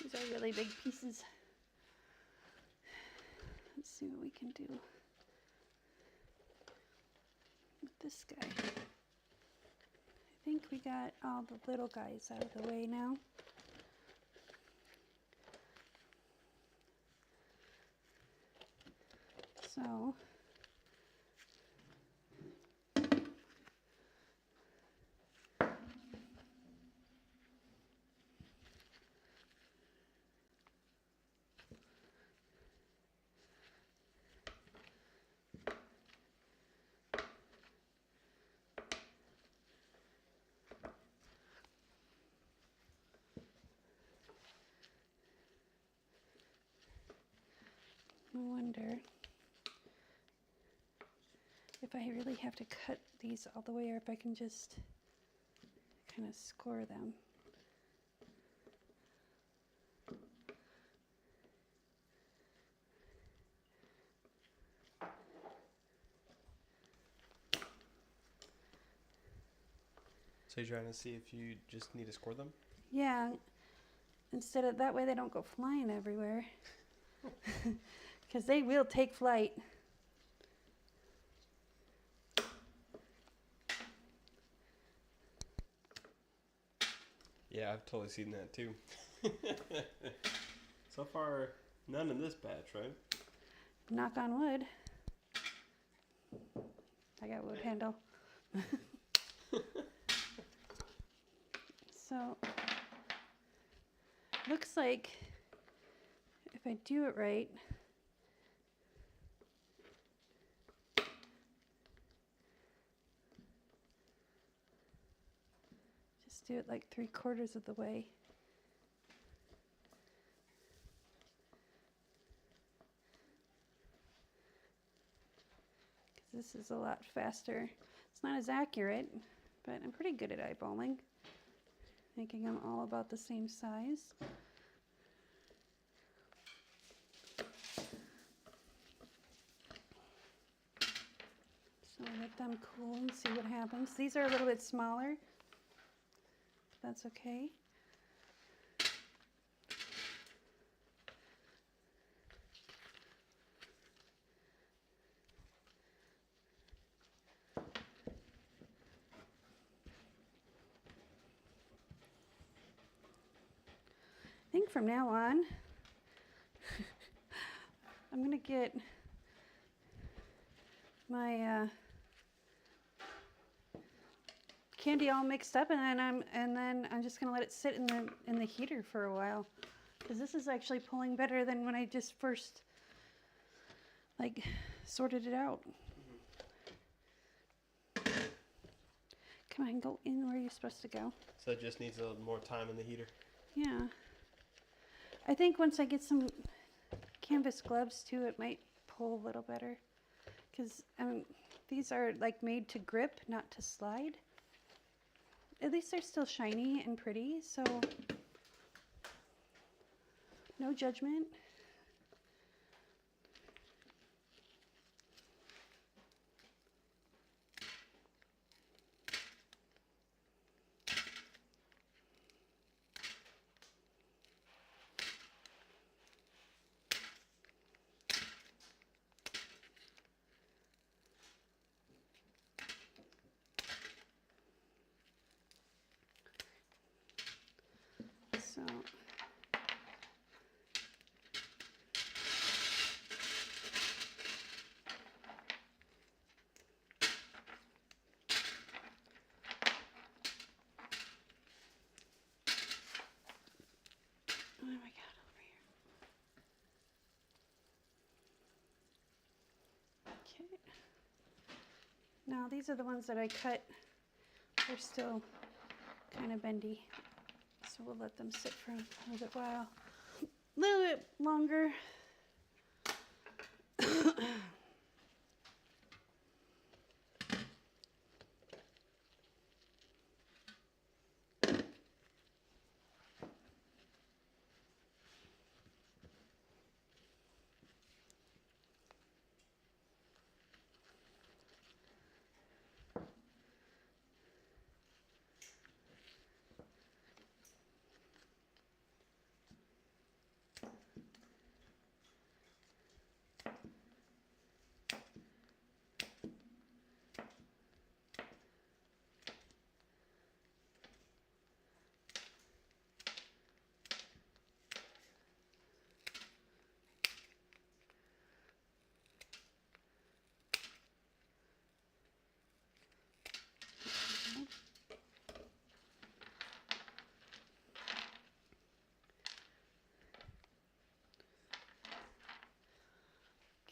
B: These are really big pieces. Let's see what we can do with this guy. I think we got all the little guys out of the way now. So if I really have to cut these all the way or if I can just kind of score them.
A: So you're trying to see if you just need to score them?
B: Yeah, instead of that way they don't go flying everywhere. Because they will take flight.
A: Yeah, I've totally seen that too. So far, none in this batch, right?
B: Knock on wood. I got wood handle. So, looks like if I do it right, just do it like 3/4 of the way. Because this is a lot faster. It's not as accurate, but I'm pretty good at eyeballing, making them all about the same size. So let them cool and see what happens. These are a little bit smaller. That's okay. I think from now on, I'm going to get my candy all mixed up, and then I'm just going to let it sit in the heater for a while, because this is actually pulling better than when I just first like sorted it out. Come on, go in where you're supposed to go.
A: So it just needs a little more time in the heater.
B: Yeah. I think once I get some canvas gloves too, it might pull a little better, because these are like made to grip, not to slide. At least they're still shiny and pretty, so no judgment. So what do I got over here? Okay. Now these are the ones that I cut. They're still kind of bendy, so we'll let them sit for a little bit while. A little bit longer.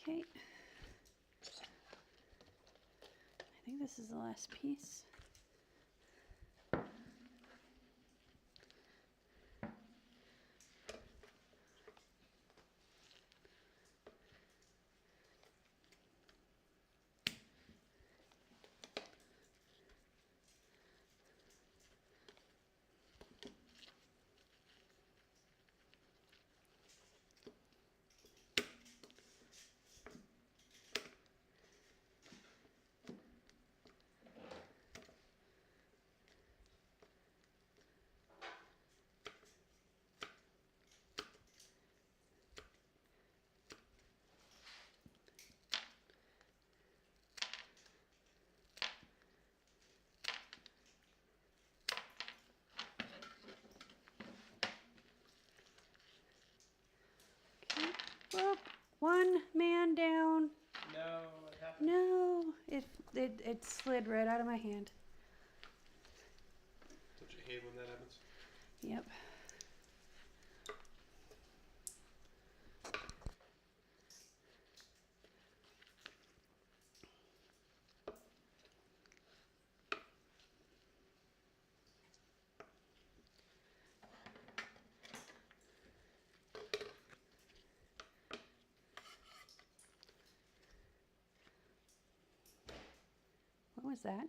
B: Okay. I think this is the last piece. man down.
A: No, what happened?
B: No, it slid right out of my hand.
A: Don't you hate when that happens?
B: Yep. What was that?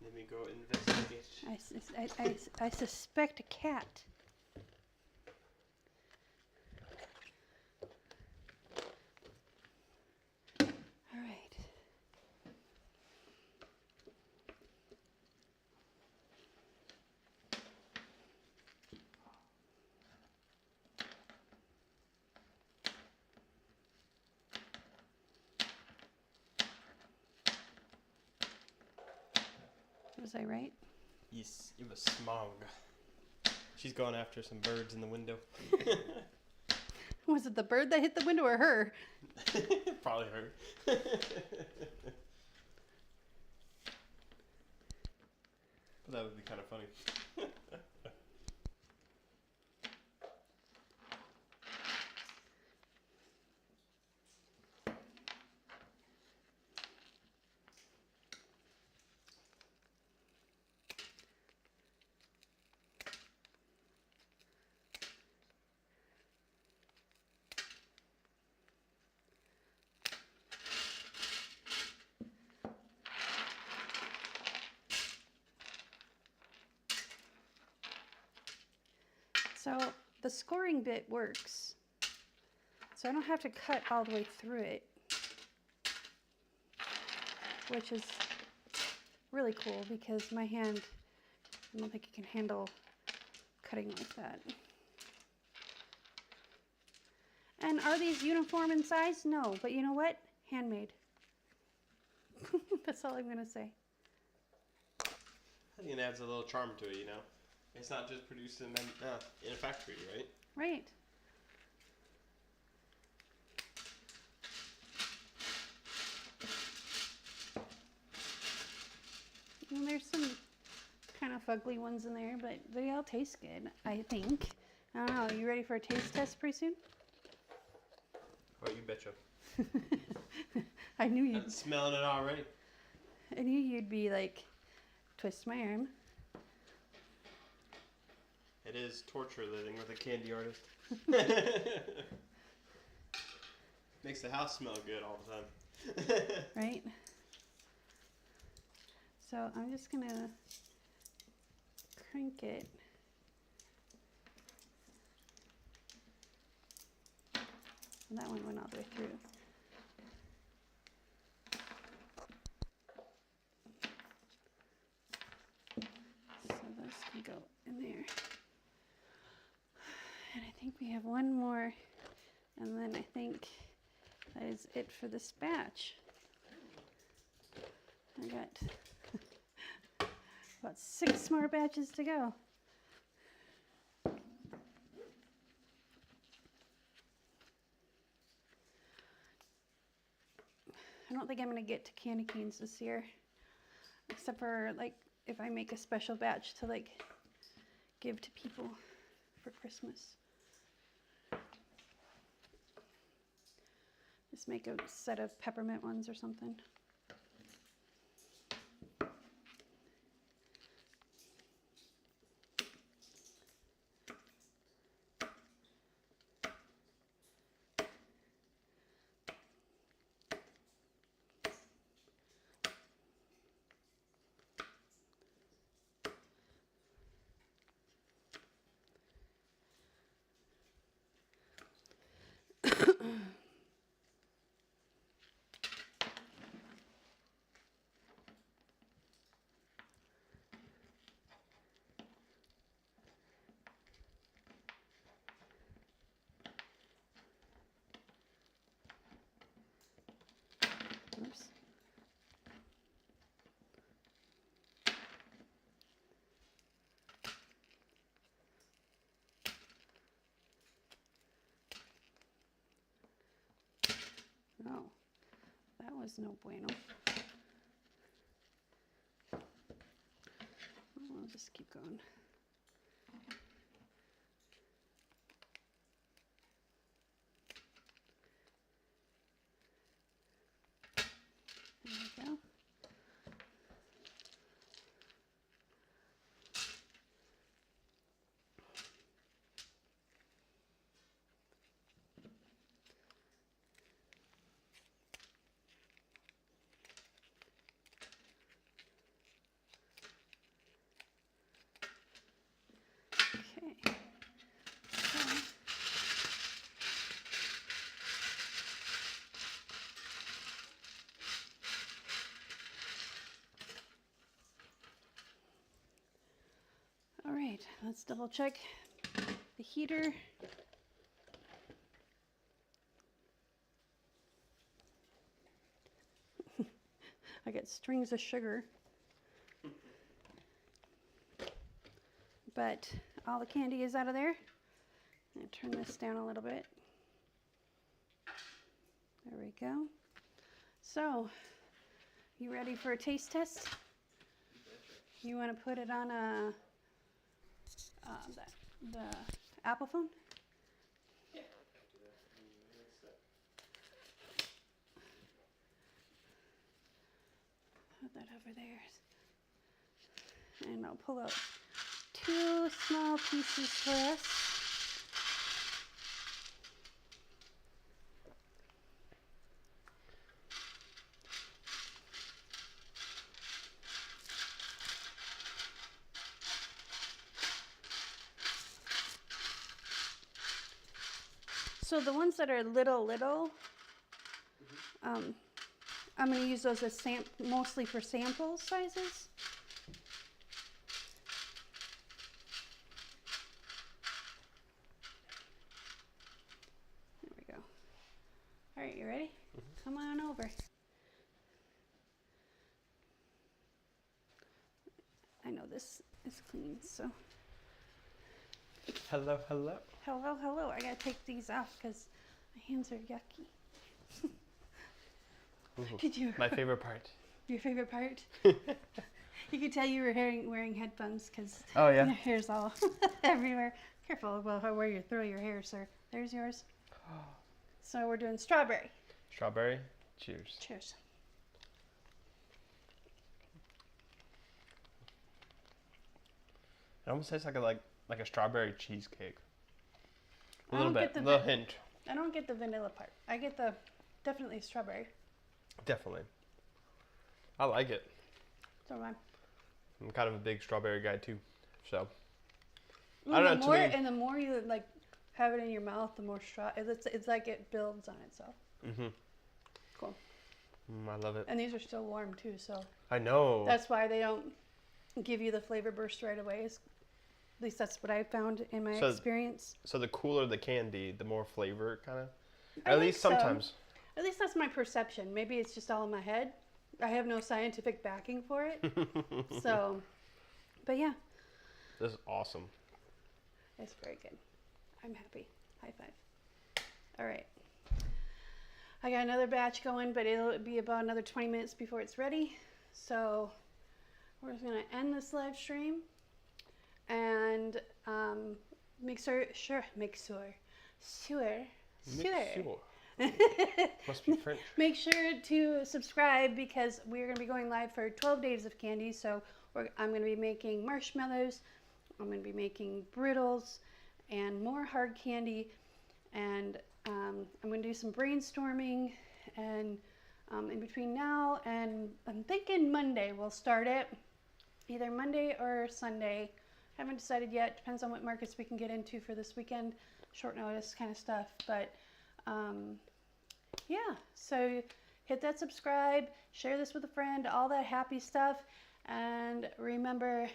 A: Let me go investigate.
B: I suspect a cat. All right. Was I right?
A: Yes, it was smog. She's going after some birds in the window.
B: Was it the bird that hit the window or her?
A: Probably her. But that would be kind of funny.
B: So the scoring bit works. So I don't have to cut all the way through it, which is really cool because my hand, I don't think it can handle cutting like that. And are these uniform in size? No, but you know what? Handmade. That's all I'm gonna say.
A: I think it adds a little charm to it, you know? It's not just produced in a factory, right?
B: Right. And there's some kind of fugly ones in there, but they all taste good, I think. I don't know. You ready for a taste test pretty soon?
A: Oh, you betcha.
B: I knew
A: I'm
B: you'd.
A: smelling it already.
B: I knew you'd be like, twist my arm.
A: It is torture living with a candy artist. Makes the house smell good all the time.
B: Right? So I'm just gonna crank it. That one went all the way through. So those can go in there. And I think we have one more, and then I think that is it for this batch. I got about 6 more batches to go. I don't think I'm gonna get to candy canes this year, except for like if I make a special batch to like give to people for Christmas. Just make a set of peppermint ones or something. was no bueno. I'll just keep going. There we go. Okay. All right, let's double check the heater. I got strings of sugar, but all the candy is out of there. I'm gonna turn this down a little bit. There we go. So, you ready for a taste test? You want to put it on a the Apple phone?
A: Yeah.
B: Put that over there. And I'll pull out 2 small pieces for us. So the ones that are little, I'm going to use those as mostly for sample sizes. There we go. All right, you ready? Come on over. I know this is clean, so.
A: Hello, hello.
B: Hello, hello. I gotta take these off because my hands are yucky. Did you?
A: My favorite part.
B: Your favorite part? You could tell you were wearing headphones because
A: Oh, yeah.
B: your hair's all everywhere. Careful about where you throw your hair, sir. There's yours. So we're doing strawberry.
A: Strawberry. Cheers.
B: Cheers.
A: It almost tastes like a strawberry cheesecake. A
B: I
A: little
B: don't
A: bit,
B: get
A: a
B: the
A: little hint.
B: I don't get the vanilla part. I get the definitely strawberry.
A: Definitely. I like it.
B: So am I.
A: I'm kind of a big strawberry guy too, so.
B: Well,
A: I don't know.
B: And the more you like have it in your mouth, the more it's like it builds on itself.
A: Mhm.
B: Cool.
A: I love it.
B: And these are still warm too, so.
A: I know.
B: That's why they don't give you the flavor burst right away. At least that's what I found in my experience.
A: So the cooler the candy, the more flavor kind of.
B: I
A: At least
B: think so.
A: sometimes.
B: At least that's my perception. Maybe it's just all in my head. I have no scientific backing for it. So, but yeah.
A: This is awesome.
B: It's very good. I'm happy. High five. All right. I got another batch going, but it'll be about another 20 minutes before it's ready. So we're just going to end this live stream and make sure.
A: Must be French.
B: Make sure to subscribe because we're going to be going live for 12 days of candy. So I'm going to be making marshmallows. I'm going to be making brittles and more hard candy. And I'm going to do some brainstorming. And in between now and I'm thinking Monday we'll start it. Either Monday or Sunday. Haven't decided yet. Depends on what markets we can get into for this weekend. Short notice kind of stuff. But yeah, so hit that subscribe, share this with a friend, all that happy stuff. And remember,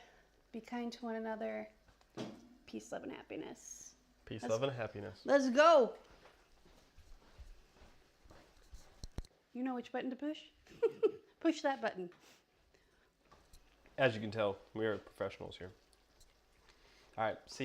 B: be kind to one another. Peace, love, and happiness.
A: Peace, love, and happiness.
B: Let's go. You know which button to push? Push that button.
A: As you can tell, we are professionals here. All right, see